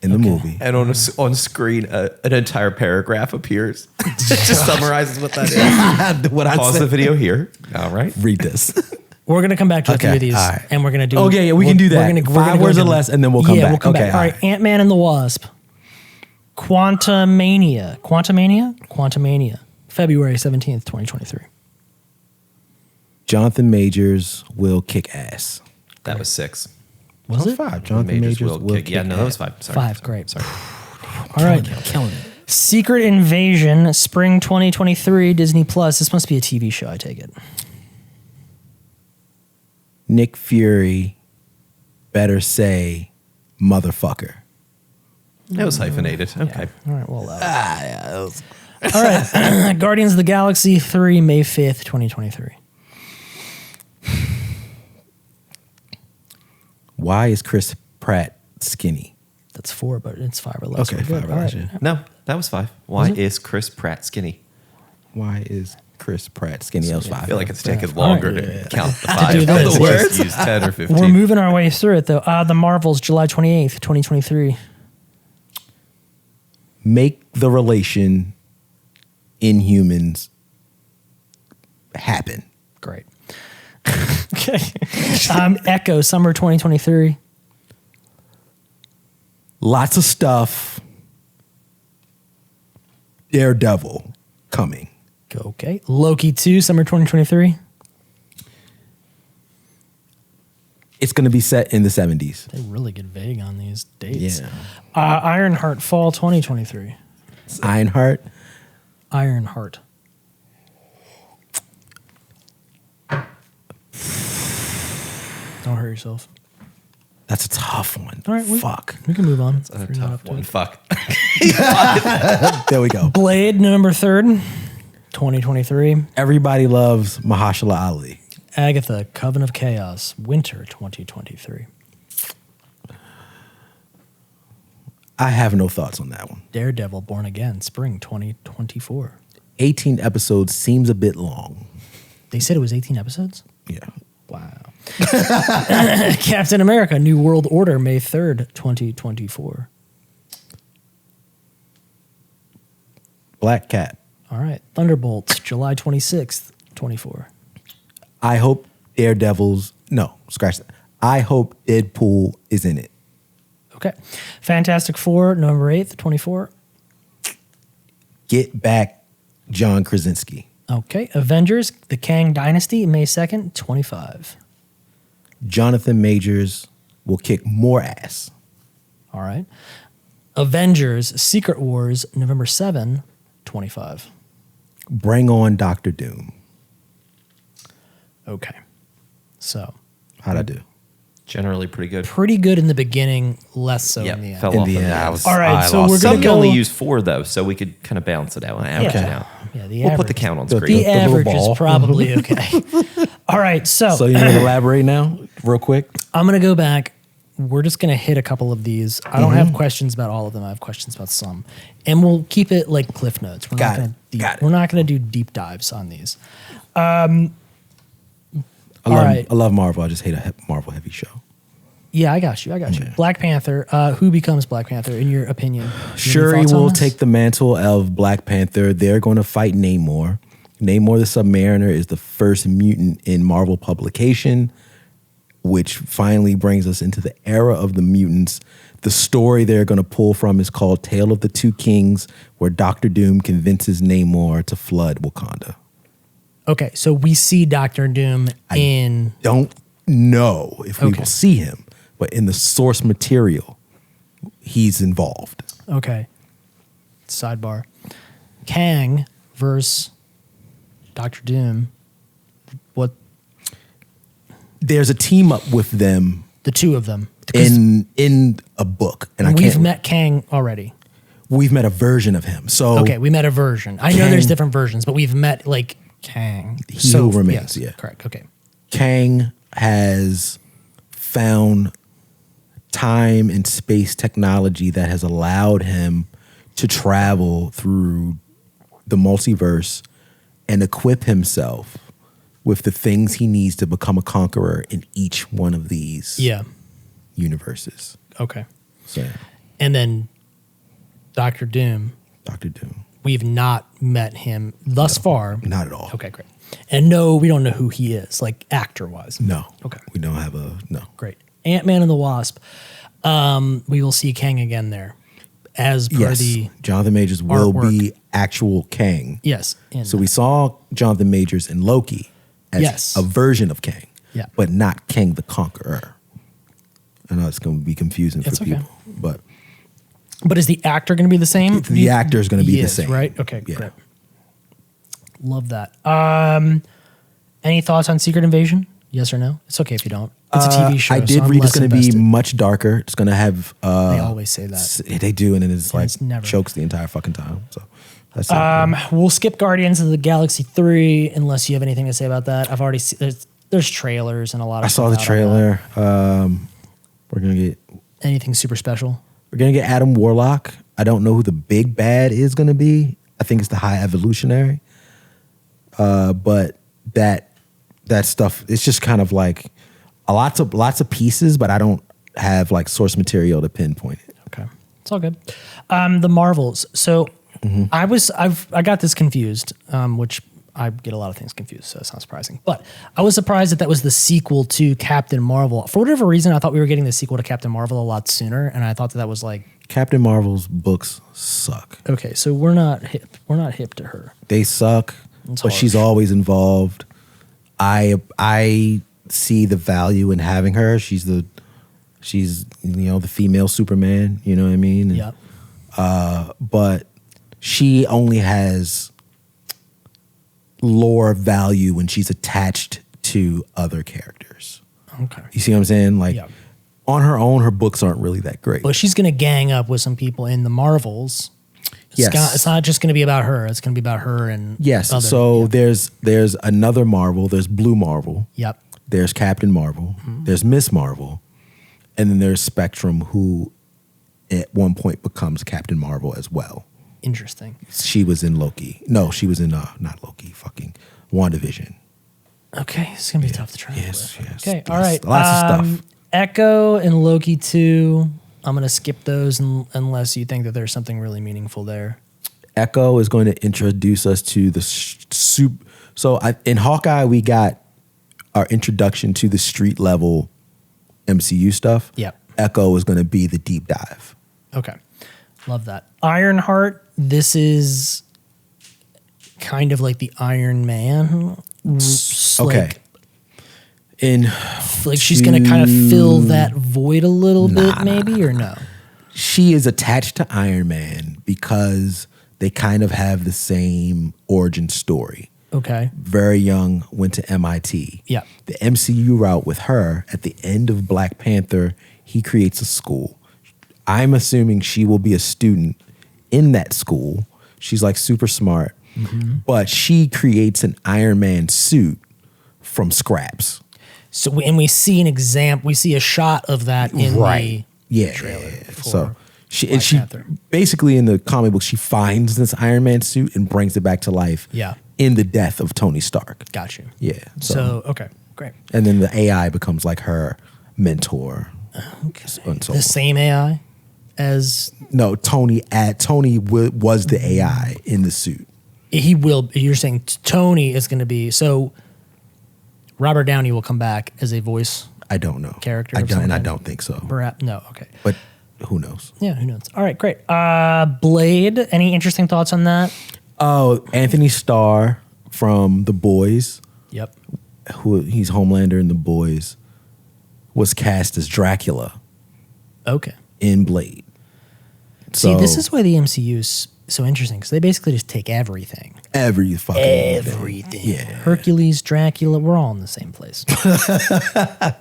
in the movie. And on screen, an entire paragraph appears. Just summarizes what that is. What I Pause said. the video here. All right. Read this. We're going to come back to a few Okay, of these. all right. And we're going to do. Okay, yeah, we can do that. We're 5 words or less, and then we'll come back. We'll come Okay, back. All all right. right. Ant-Man and the Wasp. Quantumania. February 17th, 2023. Jonathan Majors will kick ass. That was 6. Was it? 5. Jonathan Majors will kick Yeah, no, that was ass. 5. Sorry. 5. Great. Sorry. All right. Killing it. Secret Invasion, spring 2023, Disney Plus. This must be a TV show, I take it. Nick Fury better say motherfucker. That was hyphenated. Okay. All right, we'll allow it. All right. Guardians of the Galaxy 3, May 5th, 2023. Why is Chris Pratt skinny? That's 4, but it's 5 or less. Okay, We're good. 5 or All less, right. yeah. No, that was 5. Why is Chris Pratt skinny? Why is Chris Pratt skinny? That was 5. I feel like it's taking All right. longer to count the do 5. this. Let's just use 10 or 15. We're moving our way through it, though. The Marvels, July 28th, 2023. Make the relation Inhumans happen. Great. Okay. Echo, summer 2023. Lots of stuff. Daredevil coming. Okay. Loki 2, summer 2023. It's going to be set in the 70s. They really get vague on these dates. Yeah. Ironheart, fall 2023. Ironheart. Ironheart. Don't hurt yourself. That's a tough one. All right, Fuck. We can move on. That's a tough one. Fuck. There we go. Blade, November 3rd, 2023. Everybody loves Mahershala Ali. Agatha, Coven of Chaos, winter 2023. I have no thoughts on that one. Daredevil, Born Again, spring 2024. 18 episodes seems a bit long. They said it was 18 episodes? Yeah. Wow. Captain America, New World Order, May 3rd, 2024. Black Cat. All right. Thunderbolts, July 26th, 24. I hope Daredevil's. No, scratch that. I hope Deadpool is in it. Okay. Fantastic Four, November 8th, 24. Get back John Krasinski. Okay. Avengers, The Kang Dynasty, May 2nd, 25. Jonathan Majors will kick more ass. All right. Avengers, Secret Wars, November 7, 25. Bring on Dr. Doom. Okay. So, How'd I do? Generally pretty good. pretty good in the beginning, less so Yeah, in the end. fell In off the in end, the I end. was- All right, I so lost. we're Some going to can go. only use 4 though, so we could kind of balance it out. Average it out. Yeah, the We'll average. put the count on The- screen. The little average ball. is probably okay. All right, So you want to elaborate now, real quick? I'm going to go back. We're just going to hit a couple of these. I don't have questions about all of them. I have questions about some. And we'll keep it like Cliff Notes. We're Got not it. gonna Got it. We're not going to do deep dives on these. I All love, right. I love Marvel. I just hate a Marvel heavy show. Yeah, I got you. Black Panther. Who becomes Black Panther, in your opinion? You have any Shuri thoughts on will this? take the mantle of Black Panther. They're going to fight Namor. Namor the Submariner is the first mutant in Marvel publication, which finally brings us into the era of the mutants. The story they're going to pull from is called Tale of the Two Kings, where Doctor Doom convinces Namor to flood Wakanda. Okay, so we see Doctor Doom in. Don't know if we Okay. will see him, but in the source material, he's involved. Okay. Sidebar. Kang versus Doctor Doom. What? There's a team up with them The two of them. 'Cause in a book, and I we've can't. met Kang already. We've met a version of him. So Okay, we met a version. I know Kang- there's different versions, but we've met like Kang. He Who Remains, yes, yeah. correct. Okay. Kang has found time and space technology that has allowed him to travel through the multiverse and equip himself with the things he needs to become a conqueror in each one of these universes. Okay. So, And then Doctor Doom. Dr. Doom. We've not met him thus far. Not at all. Okay, great. And no, we don't know who he is, like actor-wise. No. Okay. We don't have no. Great. Ant-Man and the Wasp. We will see Kang again there. As per the Jonathan Majors will artwork. be actual Kang. Yes. So we saw Jonathan Majors in Loki as a version of Kang, but not Kang the Conqueror. I know it's going to be confusing for people, but is the actor going to be the same? The actor is going to be the same, right? Okay, great. Love that. Any thoughts on Secret Invasion? Yes or no? It's okay if you don't. It's a TV show. I did read it's going to be much darker. It's going to have. They always say that. They do, and it's like it's never chokes the entire fucking time. So that's we'll skip Guardians of the Galaxy 3 unless you have anything to say about that. I've already seen there's trailers and a lot of. I saw the trailer. We're gonna get anything super special. We're gonna get Adam Warlock. I don't know who the big bad is gonna be. I think it's the High Evolutionary. But that stuff, it's just kind of like lots of pieces, but I don't have like source material to pinpoint it. Okay, it's all good. The Marvels. So I got this confused, which I get a lot of things confused, so it's not surprising. But I was surprised that was the sequel to Captain Marvel. For whatever reason, I thought we were getting the sequel to Captain Marvel a lot sooner, and I thought that was like Captain Marvel's books suck. Okay, so we're not hip. We're not hip to her. They suck, but she's always involved. I see the value in having her. She's the female Superman. You know what I mean? Yeah. But she only has lore value when she's attached to other characters. Okay. You see what I'm saying? Like on her own, her books aren't really that great. Well, she's going to gang up with some people in the Marvels. It's not just going to be about her. It's going to be about her and there's another Marvel. There's Blue Marvel. Yep. There's Captain Marvel. Mm-hmm. There's Miss Marvel. And then there's Spectrum, who at one point becomes Captain Marvel as well. Interesting. She was in Loki. No, she was in not Loki. Fucking WandaVision. Okay, it's gonna be tough to try. Yes. Okay, all right. Lots of stuff. Echo and Loki 2. I'm gonna skip those unless you think that there's something really meaningful there. Echo is going to introduce us to the soup. So in Hawkeye, we got our introduction to the street level MCU stuff. Yep. Echo is going to be the deep dive. Okay. Love that. Ironheart, this is kind of like the Iron Man. Okay. She's going to kind of fill that void a little bit, maybe, or no? She is attached to Iron Man because they kind of have the same origin story. Okay. Very young, went to MIT. Yeah. The MCU route with her, at the end of Black Panther, he creates a school. I'm assuming she will be a student in that school. She's like super smart, but she creates an Iron Man suit from scraps. So, we see an example. We see a shot of that in the trailer. So she basically in the comic book, she finds this Iron Man suit and brings it back to life. Yeah. In the death of Tony Stark. Got you. Yeah. So okay, great. And then the AI becomes like her mentor. Okay. The same AI as Tony was the AI in the suit. He will. You're saying Tony is going to be so. Robert Downey will come back as a voice. I don't know Character. I don't think so. Perhaps no. Okay. But who knows? Yeah, who knows? All right, great. Blade. Any interesting thoughts on that? Oh, Anthony Starr from The Boys. Yep. He's Homelander in The Boys. Was cast as Dracula. Okay. In Blade. See, this is why the MCU is so interesting because they basically just take everything. Everything. Yeah. Hercules, Dracula, we're all in the same place.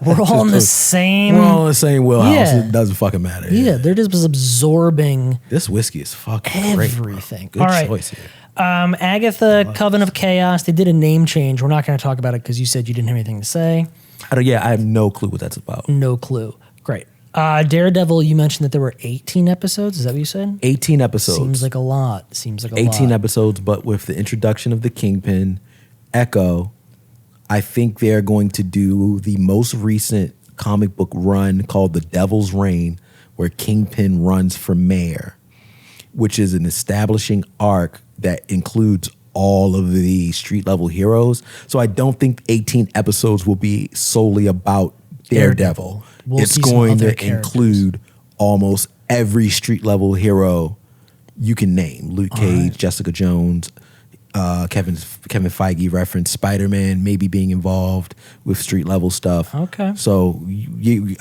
We're all in the same. We're all in the same wheelhouse. Yeah. It doesn't fucking matter. Yeah, they're just absorbing. This whiskey is fucking everything. Great, Good all right. choice here. Agatha, Coven of Chaos. They did a name change. We're not going to talk about it because you said you didn't have anything to say. I have no clue what that's about. No clue. Great. Daredevil, you mentioned that there were 18 episodes. Is that what you said? 18 episodes. Seems like a lot. 18 episodes, but with the introduction of the Kingpin, Echo, I think they're going to do the most recent comic book run called The Devil's Reign, where Kingpin runs for mayor, which is an establishing arc that includes all of the street level heroes. So I don't think 18 episodes will be solely about Daredevil. It's going to include almost every street level hero you can name. Luke Cage, Jessica Jones, Kevin Feige referenced Spider-Man maybe being involved with street level stuff. Okay. So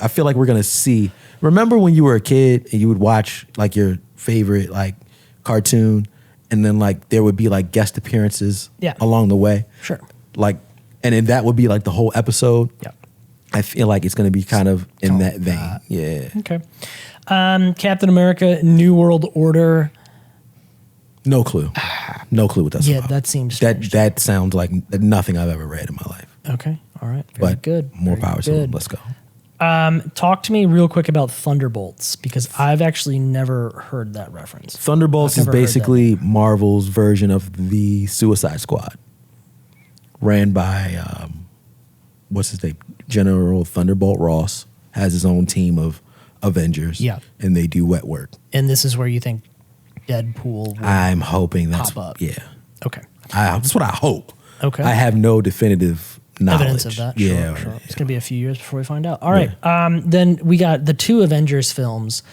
I feel like we're going to see. Remember when you were a kid and you would watch like your favorite like cartoon, and then like there would be like guest appearances along the way? Sure. Like, and then that would be like the whole episode. Yeah. I feel like it's going to be kind of in that vein. Yeah. Okay. Captain America, New World Order. No clue. No clue what that's about. Yeah, that seems strange. That sounds like nothing I've ever read in my life. Okay. All right. Very good. More Very power to them. Let's go. Talk to me real quick about Thunderbolts, because I've actually never heard that reference. Thunderbolts is basically Marvel's version of the Suicide Squad, ran by what's his name? General Thunderbolt Ross has his own team of Avengers. Yeah. And they do wet work. And this is where you think Deadpool will I'm hoping that's pop up. Yeah. Okay. That's what I hope. Okay. I have no definitive knowledge. Evidence of that. Yeah. Sure. It's going to be a few years before we find out. All right. Then we got the two Avengers films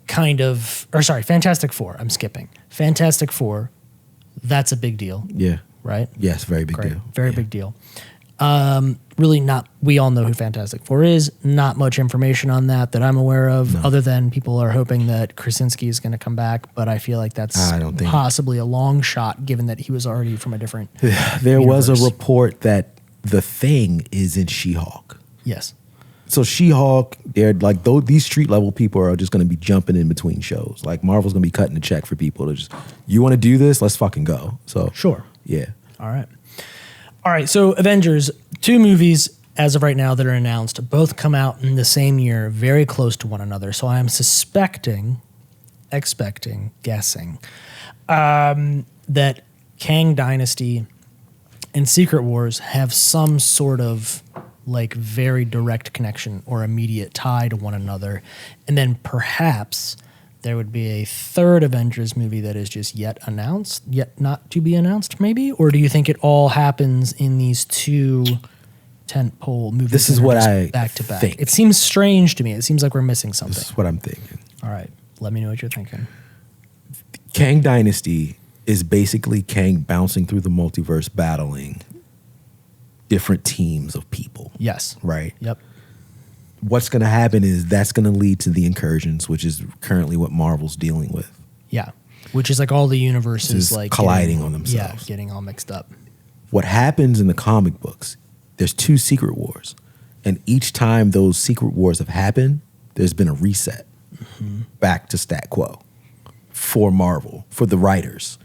Fantastic Four. I'm skipping. Fantastic Four. That's a big deal. Yeah. Right? Yes, very big deal. Very big deal. Really not, we all know who Fantastic Four is. Not much information on that I'm aware of, other than people are hoping that Krasinski is going to come back, but I feel like that's possibly a long shot given that he was already from a different There universe. was a report that The Thing is in She-Hulk. Yes. So She-Hulk, they're like, these street level people are just going to be jumping in between shows. Like Marvel's going to be cutting a check for people to just, you want to do this? Let's fucking go. So Sure. Yeah. All right. So Avengers, 2 movies as of right now that are announced, both come out in the same year, very close to one another. So I am guessing that Kang Dynasty and Secret Wars have some sort of like very direct connection or immediate tie to one another. And then perhaps there would be a third Avengers movie that is just yet not to be announced, maybe? Or do you think it all happens in these 2 tentpole movies? This is what I back to back. think. It seems strange to me. It seems like we're missing something. This is what I'm thinking. All right. Let me know what you're thinking. Kang Dynasty is basically Kang bouncing through the multiverse, battling different teams of people. Yes. Right? Yep. What's going to happen is that's going to lead to the incursions, which is currently what Marvel's dealing with. Yeah. Which is like all the universes like colliding on themselves. Yeah, getting all mixed up. What happens in the comic books, there's 2 Secret Wars. And each time those Secret Wars have happened, there's been a reset back to stat quo for Marvel, for the writers.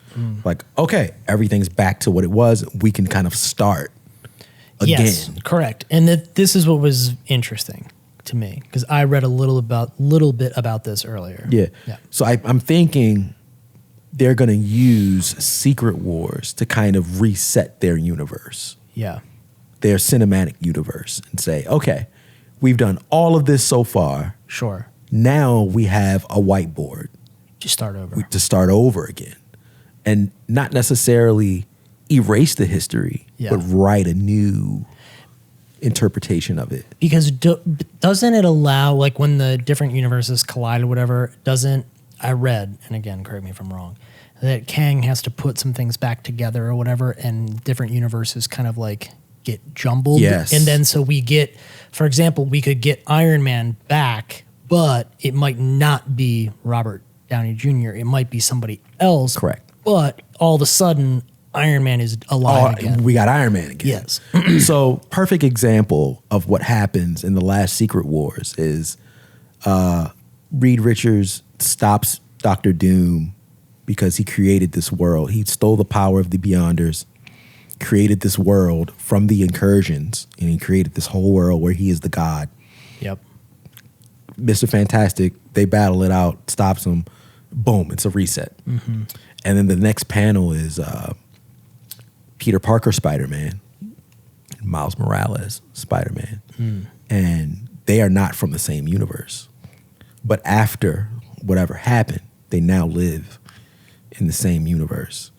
Like, okay, everything's back to what it was. We can kind of start again. Yes, correct. And this is what was interesting to me, because I read a little bit about this earlier. Yeah. So I'm thinking they're going to use Secret Wars to kind of reset their universe. Yeah. Their cinematic universe, and say, okay, we've done all of this so far. Sure. Now we have a whiteboard To start over. to start over again, and not necessarily erase the history, but write a new interpretation of it. Because doesn't it allow, like when the different universes collide or whatever, I read, and again, correct me if I'm wrong, that Kang has to put some things back together or whatever, and different universes kind of like get jumbled. Yes. And then so we get, for example, we could get Iron Man back, but it might not be Robert Downey Jr. It might be somebody else. Correct. But all of a sudden, Iron Man is alive again. We got Iron Man again. Yes. So perfect example of what happens in the last Secret Wars is Reed Richards stops Dr. Doom because he created this world. He stole the power of the Beyonders, created this world from the incursions, and he created this whole world where he is the god. Yep. Mr. Fantastic, they battle it out, stops him, boom, it's a reset. And then the next panel is Peter Parker Spider-Man, Miles Morales Spider-Man. And they are not from the same universe. But after whatever happened, they now live in the same universe.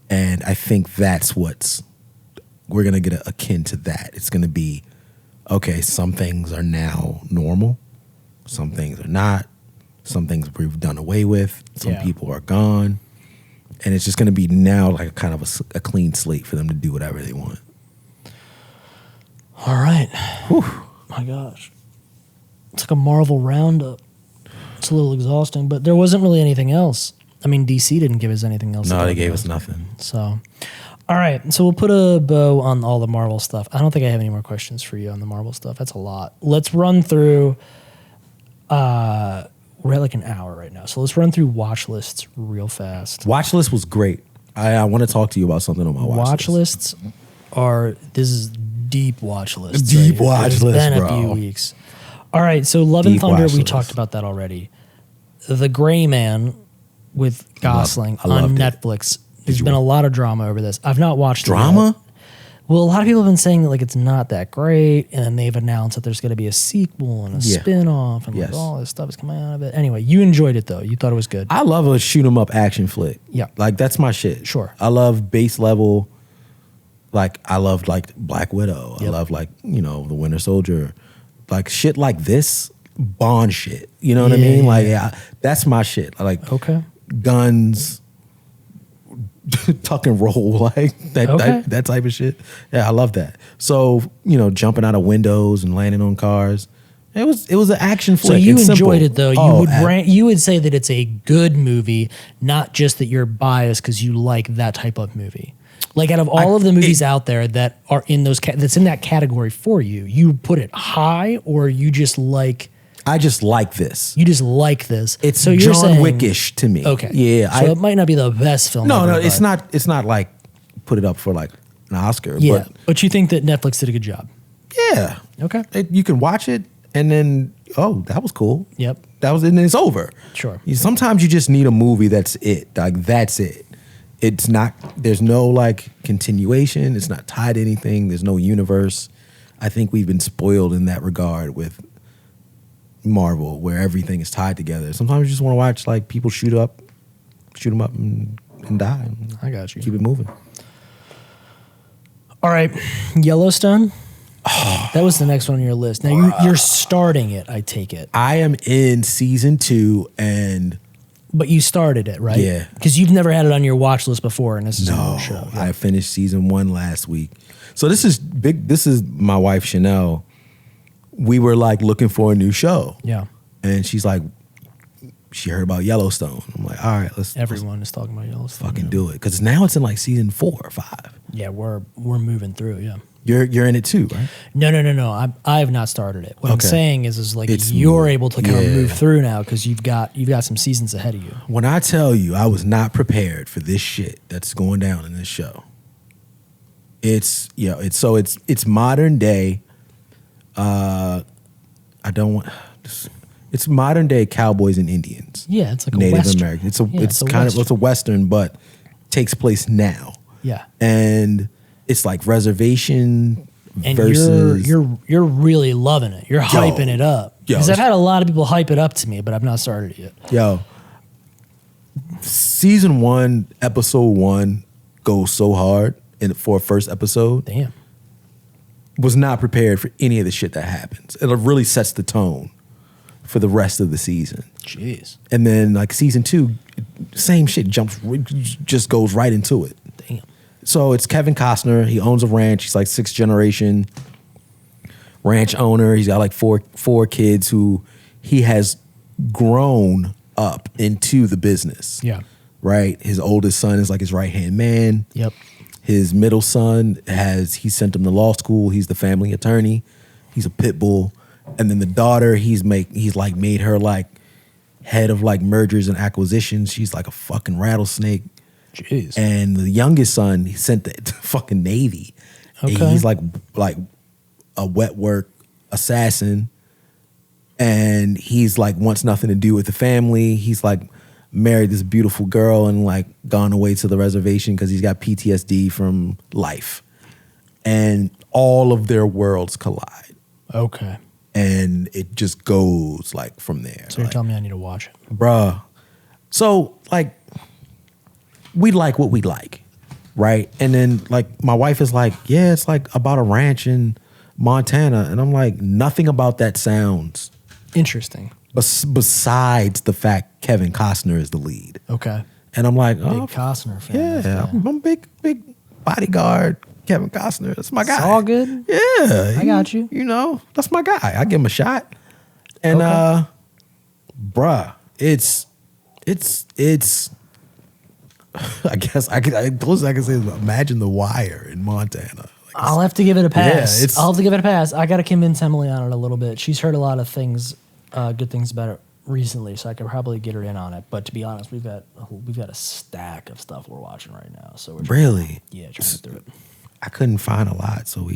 And I think that's we're going to get akin to that. It's going to be, okay, some things are now normal. Some things are not. Some things we've done away with. Some people are gone. And it's just going to be now like kind of a clean slate for them to do whatever they want. All right. Whew. My gosh. It's like a Marvel roundup. It's a little exhausting, but there wasn't really anything else. I mean, DC didn't give us anything else. No, they gave us nothing. So, all right. So we'll put a bow on all the Marvel stuff. I don't think I have any more questions for you on the Marvel stuff. That's a lot. Let's run through. We're at like an hour right now, so let's run through watch lists real fast. Watch list was great. I want to talk to you about something on my watch lists. This is deep watch lists. Deep watch list, been bro. a few weeks. All right, so Love and Thunder, we talked about that already. The Gray Man with Gosling on Netflix. There's been a lot of drama over this. I've not watched drama. It well, a lot of people have been saying that like it's not that great, and then they've announced that there's going to be a sequel and a spin-off, and like all this stuff is coming out of it. Anyway, you enjoyed it though. You thought it was good. I love a shoot 'em up action flick. Yeah, like that's my shit. Sure. I love base level. Like I love like Black Widow. I love like the Winter Soldier. Like shit like this Bond shit. You know what I mean? Like that's my shit. Like guns. Tuck and roll, like that type of shit. Yeah, I love that. So jumping out of windows and landing on cars. It was an action flick. So you enjoyed it though. You would say that it's a good movie, not just that you're biased because you like that type of movie. Like out of all of the movies out there that are in those that's in that category for you, you put it high, or you just like. I just like this. You just like this. It's so John Wickish to me. Okay. Yeah. So it might not be the best film. No, it's not. It's not like put it up for like an Oscar. Yeah. But you think that Netflix did a good job? Yeah. Okay. You can watch it and then that was cool. Yep. That was and it's over. Sure. Sometimes you just need a movie that's it. Like that's it. It's not. There's no like continuation. It's not tied to anything. There's no universe. I think we've been spoiled in that regard with Marvel, where everything is tied together. Sometimes you just want to watch like people shoot them up and die. I got you. Keep it moving. All right, Yellowstone. That was the next one on your list. Now you're starting it. I take it. I am in season 2, but you started it, right? Yeah, because you've never had it on your watch list before, and this is a new show. I finished season 1 last week, so this is big. This is my wife Chanel. We were like looking for a new show. Yeah. And she's like, she heard about Yellowstone. I'm like, all right, Everyone is talking about Yellowstone. Fucking do it. Because now it's in like season 4 or 5. Yeah, we're moving through, yeah. You're in it too, right? No. I have not started it. What I'm saying is like you're able to kind of move through now because you've got some seasons ahead of you. When I tell you I was not prepared for this shit that's going down in this show. It's modern day. It's modern day cowboys and Indians. Yeah, it's like a Native Western. American. It's a Western, but takes place now. Yeah, and it's like reservation and versus. You're really loving it. You're hyping it up because I've had a lot of people hype it up to me, but I've not started it yet. Season 1, episode 1 goes so hard for a first episode. Damn. Was not prepared for any of the shit that happens. It really sets the tone for the rest of the season. Jeez. And then like season 2, same shit, just goes right into it. Damn. So it's Kevin Costner. He owns a ranch. He's like 6th generation ranch owner. He's got like four kids who he has grown up into the business. Yeah. Right? His oldest son is like his right-hand man. Yep. His middle son he sent him to law school. He's the family attorney. He's a pit bull. And then the daughter, he's made her like head of like mergers and acquisitions. She's like a fucking rattlesnake. Jeez. And the youngest son, he sent to fucking Navy. Okay. And he's like a wet work assassin. and he's like wants nothing to do with the family. He's like married this beautiful girl and like gone away to the reservation because he's got PTSD from life, and all of their worlds collide. Okay. And it just goes like from there. So you're telling me I need to watch it, bruh. So like, we like what we like, right? And then like my wife is like, yeah, it's like about a ranch in Montana, and I'm like, nothing about that sounds interesting. Besides the fact Kevin Costner is the lead. Okay. And I'm like, Big Costner fan. yeah, I'm a big bodyguard. Kevin Costner, that's my guy. It's all good. Yeah, I got you. You know, that's my guy. I give him a shot. And bruh, it's I guess I closest I can say is imagine The Wire in Montana. Like, I'll have to give it a pass. Yeah, I'll have to give it a pass. I got to convince Emily on it a little bit. She's heard a lot of things, good things about it recently, so I could probably get her in on it. But to be honest, we've got a stack of stuff we're watching right now. So we're really, trying to get through it. I couldn't find a lot, so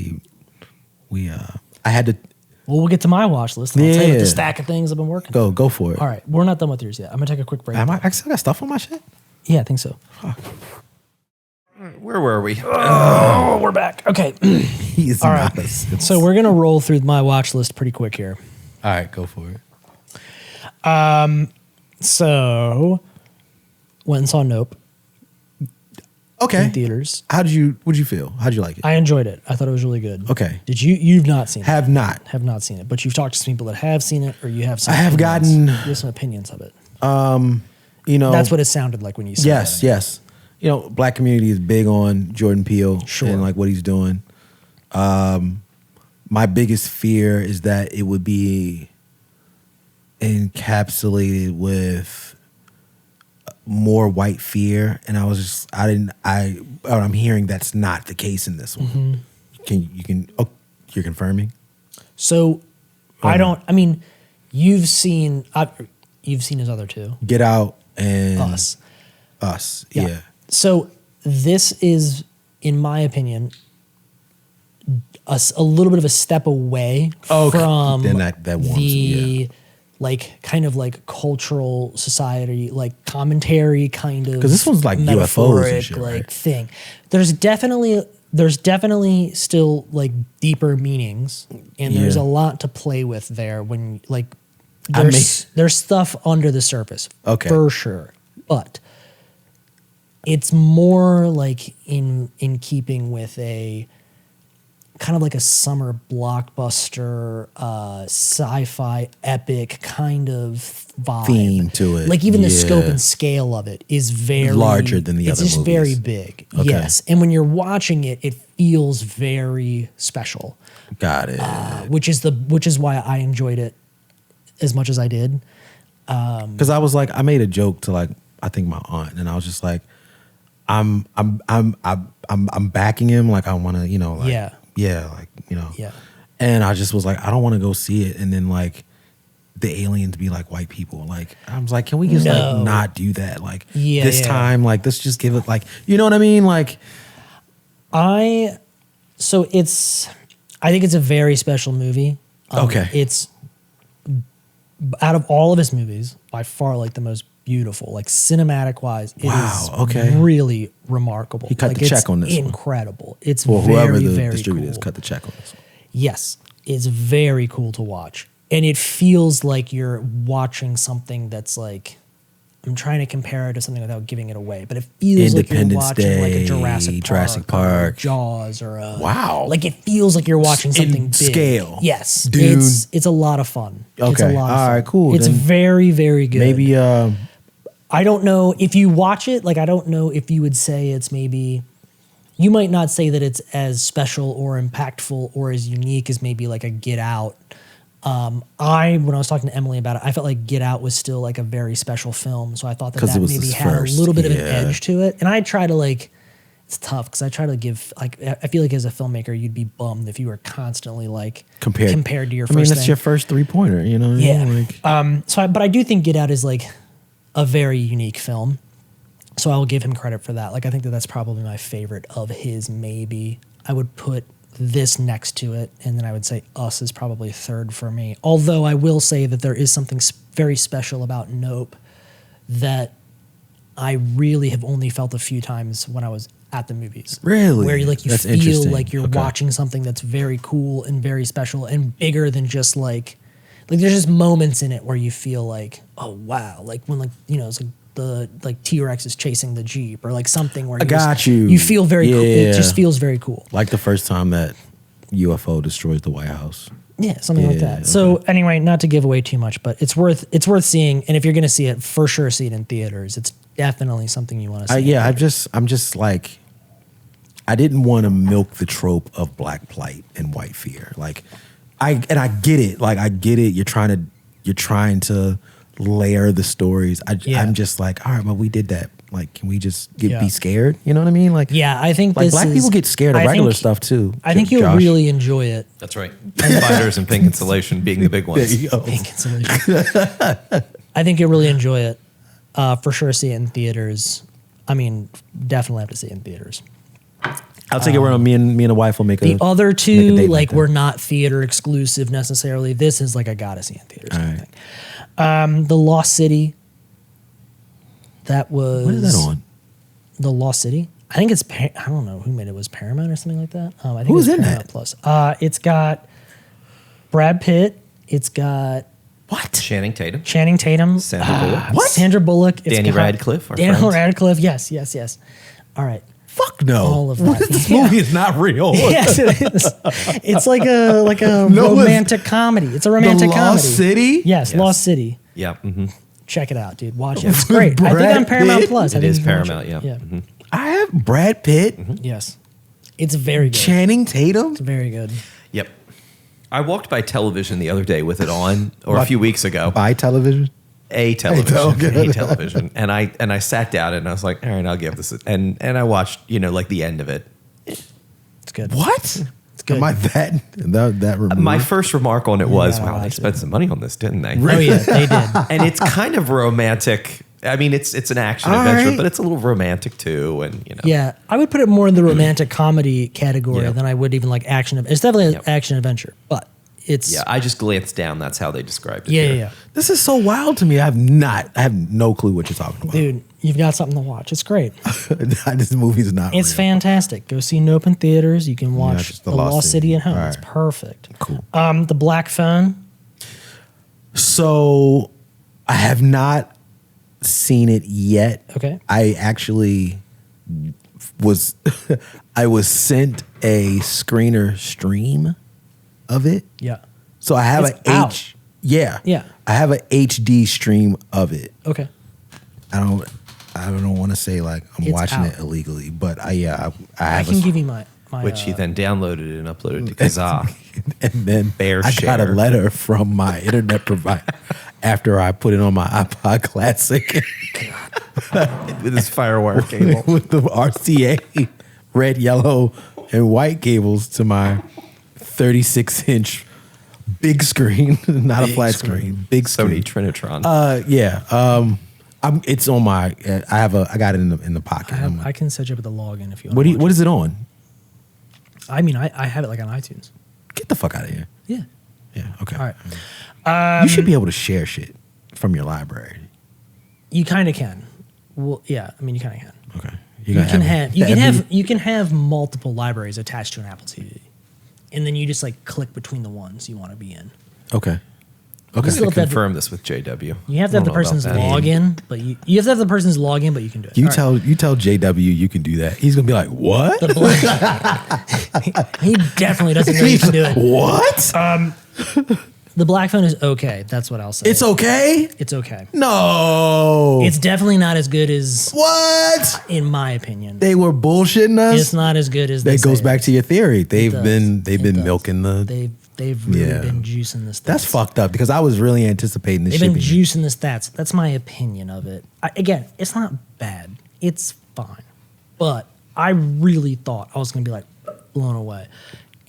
I had to. Well, we'll get to my watch list. And I'll tell you the stack of things I've been working. Go for it. All right, we're not done with yours yet. I'm gonna take a quick break. I still got stuff on my shit? Yeah, I think so. Where were we? Oh, we're back. Okay. He's all right. So we're gonna roll through my watch list pretty quick here. All right, go for it. So went and saw Nope. Okay. In theaters. What'd you feel? How'd you like it? I enjoyed it. I thought it was really good. Okay. You've not seen it? Have not seen it, but you've talked to some people that have seen it, or you have some I have opinions. gotten- You have some opinions of it. You know, That's what it sounded like when you said that. yes. You know, black community is big on Jordan Peele and like what he's doing. My biggest fear is that it would be encapsulated with more white fear, and I'm hearing that's not the case in this one. Mm-hmm. You're confirming? So you've seen his other two. Get Out and Us. Yeah. So this is, in my opinion, a little bit of a step away from then that warms the like kind of like cultural society, like commentary kind of, because this one's like UFOs and shit, like right? thing. There's definitely still like deeper meanings, and there's a lot to play with there when like there's stuff under the surface, for sure, but it's more like in keeping with a kind of like a summer blockbuster, sci-fi epic kind of vibe. Theme to it. Like even the scope and scale of it is very larger than the other movies. It's just very big. Okay. Yes. And when you're watching it, it feels very special. Got it. Which is why I enjoyed it as much as I did. Because I was like, I made a joke to like, I think my aunt, and I was just like, I'm backing him. Like I want to, you know, like, like, you know, and I just was like, I don't want to go see it, and then like the aliens be like white people. Like I was like, can we just like not do that? Like this time, like let's just give it like, you know what I mean? Like I think it's a very special movie. It's out of all of his movies by far like the most beautiful, like cinematic wise. It is really remarkable. He cut the check on this. Incredible. It's whoever the very distributor is cool. cut the check on this. Yes, it's very cool to watch, and it feels like you're watching something that's like, I'm trying to compare it to something without giving it away, but it feels like you're watching like a Jurassic Park, or Jaws, or a like it feels like you're watching something big. Scale. Yes, Dune. It's a lot of fun. Okay, it's a lot of fun. All right, cool. It's then very, very good. maybe I don't know if you watch it, like I don't know if you would say it's maybe, you might not say that it's as special or impactful or as unique as maybe like a Get Out. When I was talking to Emily about it, I felt like Get Out was still like a very special film. So I thought that maybe had a little bit of an edge to it. And I try to like, it's tough because I try to give, like, I feel like as a filmmaker, you'd be bummed if you were constantly like compared to your first thing. that's your first 3-pointer, you know? Yeah. But I do think Get Out is like a very unique film. So I will give him credit for that. Like, I think that's probably my favorite of his, maybe. I would put this next to it, and then I would say Us is probably third for me. Although I will say that there is something very special about Nope that I really have only felt a few times when I was at the movies. Really? Where you That's feel interesting. like you're watching something that's very cool and very special and bigger than just like there's just moments in it where you feel like, oh wow, like when it's like the T-Rex is chasing the Jeep or like something where you feel very cool. It just feels very cool. Like the first time that UFO destroys the White House. Yeah, something like that. Okay. So anyway, not to give away too much, but it's worth seeing. And if you're going to see it, for sure see it in theaters. It's definitely something you want to see. I'm just like, I didn't want to milk the trope of black plight and white fear. Like, I get it. Like, I get it. You're trying to layer the stories. I'm just like, all right, well, we did that. Like, can we just be scared? You know what I mean? Like, yeah, I think like black people get scared of regular stuff too. I think you'll really enjoy it. That's right. Spiders and pink insulation being the big ones. There you go. Pink insulation. I think you'll really enjoy it. For sure, see it in theaters. I mean, definitely have to see it in theaters. I'll take it where me and the wife will make the other two, like we're not theater exclusive necessarily. This is like a gotta see in theaters kind of thing. The Lost City. That was what is that on? The Lost City. I think it's I don't know who made it. Was Paramount or something like that? I think Who's it's in Paramount that? Plus. It's got Brad Pitt. It's got What? Channing Tatum. Sandra Bullock. What? Sandra Bullock. It's Danny got Radcliffe, our Daniel friend. Radcliffe. Yes. All right. Fuck no. All of that. This Yeah. movie is not real. Yes, it is. It's like a romantic comedy. It's a romantic The comedy. Lost City? Yes, Lost City. Yeah. Mm-hmm. Check it out, dude. Watch it. It's great. I think Brad on Paramount Pitt? Plus. I It think is you can watch Paramount, it. yeah. Mm-hmm. I have Brad Pitt, Yes. It's very good. Channing Tatum. It's very good. Yep. I walked by television the other day with it on, or a few weeks ago. By television. A television, Okay. a television, and I sat down and I was like, all right, I'll give this, and I watched, like the end of it. It's good. What? It's good. Am I that removed? My first remark on it was, gotta wow, they watch spent some money on this, didn't they? Oh yeah, they did. And it's kind of romantic. I mean, it's an action All adventure, right. but it's a little romantic too, and Yeah, I would put it more in the romantic comedy category Yeah. than I would even like action. It's definitely an Yep. action adventure, but it's Yeah, I just glanced down. That's how they described it. yeah, here. yeah. This is so wild to me. I have no clue what you're talking about. Dude, you've got something to watch. It's great. This movie's not It's real. fantastic. Go see Nope in theaters. You can watch just The Lost City at home. All It's right. perfect. Cool. The Black Phone. So I have not seen it yet. Okay. I actually was I was sent a screener stream of it. Yeah. So I have It's out. Yeah. I have an HD stream of it. Okay. I don't want to say like I'm It's watching out. it illegally, but I have I can give you my Which he then downloaded and uploaded to Kazaa. and then Bear I got a share. letter from my internet provider after I put it on my iPod Classic with his firewire cable. with the RCA red, yellow, and white cables to my 36-inch big screen, not a flat screen, big Sony screen. Trinitron. Yeah. It's on my. I got it in the pocket. I can set you up with the login if you want. What is it on? I mean, I have it like on iTunes. Get the fuck out of here. Yeah. Yeah. Okay. All right. You should be able to share shit from your library. You kind of can. Well, yeah. I mean, you kind of can. Okay. You can have multiple libraries attached to an Apple TV, and then you just like click between the ones you want to be in. Okay. I'm still going to have to- confirm this with JW. You have to have the person's login, but you have to have the person's login, but you can do it. You All right. tell JW you can do that. He's gonna be like, what? He definitely doesn't know you can do it. What? The Black Phone is okay. That's what I'll say. It's okay? It's okay. No. It's definitely not as good as, what? in my opinion. They were bullshitting us. It's not as good as. That goes back to your theory. They've does. been It does. milking the. They've really Yeah. been juicing the stats. That's fucked up because I was really anticipating this. They've shit been being- juicing the stats. That's my opinion of it. Again, it's not bad. It's fine. But I really thought I was going to be like blown away.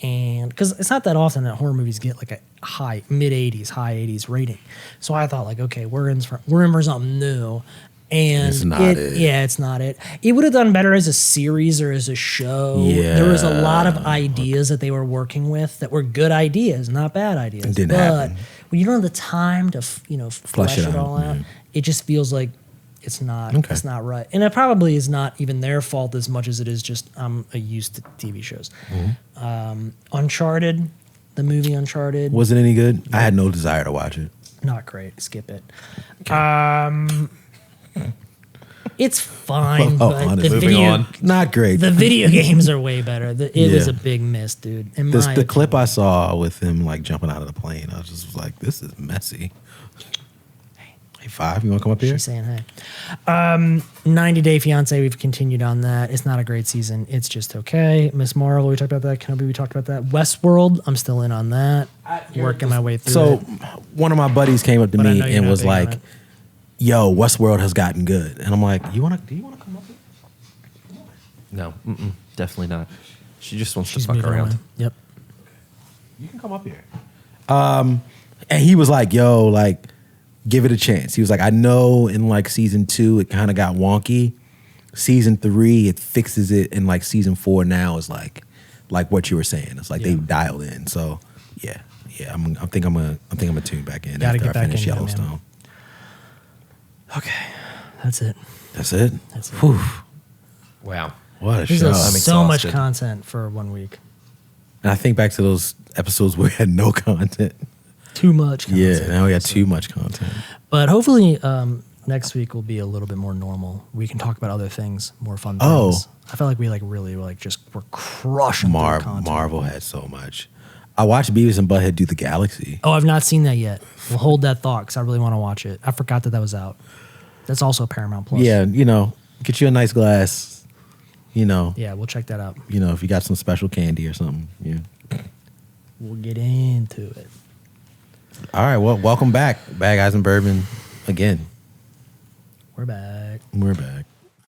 And because it's not that often that horror movies get like a high 80s rating. So I thought like, okay, we're in for something new. And it's not it. Yeah, it's not it. It would have done better as a series or as a show. Yeah. There was a lot of ideas that they were working with that were good ideas, not bad ideas. It didn't but happen. when you don't have the time to flesh it all out, it just feels like it's not right. And it probably is not even their fault as much as it is just I'm used to TV shows. Uncharted, the movie Uncharted. Was it any good? I had no desire to watch it. Not great. Skip it. It's fine, but honestly. the Moving video, on. Not great. the video games are way better. It was a big miss, dude. In my The clip I saw with him like jumping out of the plane, I was just like, this is messy. Hey, Five, you want to come up here? She's saying hey. 90 Day Fiance, we've continued on that. It's not a great season. It's just okay. Miss Marvel, we talked about that. Kenobi, we talked about that. Westworld, I'm still in on that. Working my way through So it. one of my buddies came up to But I me know you're and not was big on like, it. yo, Westworld has gotten good. And I'm like, do you want to come up here? No, definitely not. She just wants She's to fuck moving around. on. Yep. You can come up here. And he was like, yo, like, give it a chance. He was like, I know in like season 2, it kind of got wonky. Season 3, it fixes it. And like season 4 now is like what you were saying. It's like they've dialed in. So yeah. I think I'm gonna tune back in Gotta after get I back finish into it, man. Yellowstone. Okay. That's it. That's it? That's it. Whew. Wow. What a There's show. I'm so much exhausted. content for 1 week. And I think back to those episodes where we had no content. Too much content. Yeah, now we got too much content. But hopefully next week will be a little bit more normal. We can talk about other things, more fun things. Oh. I felt like we really were crushing through content. Marvel had so much. I watched Beavis and Butthead do the Galaxy. Oh, I've not seen that yet. We'll hold that thought because I really want to watch it. I forgot that was out. That's also Paramount Plus. Yeah, get you a nice glass. Yeah, we'll check that out. If you got some special candy or something. Yeah. We'll get into it. All right. Well, welcome back, Bad Guys and Bourbon. Again, We're back. we're back.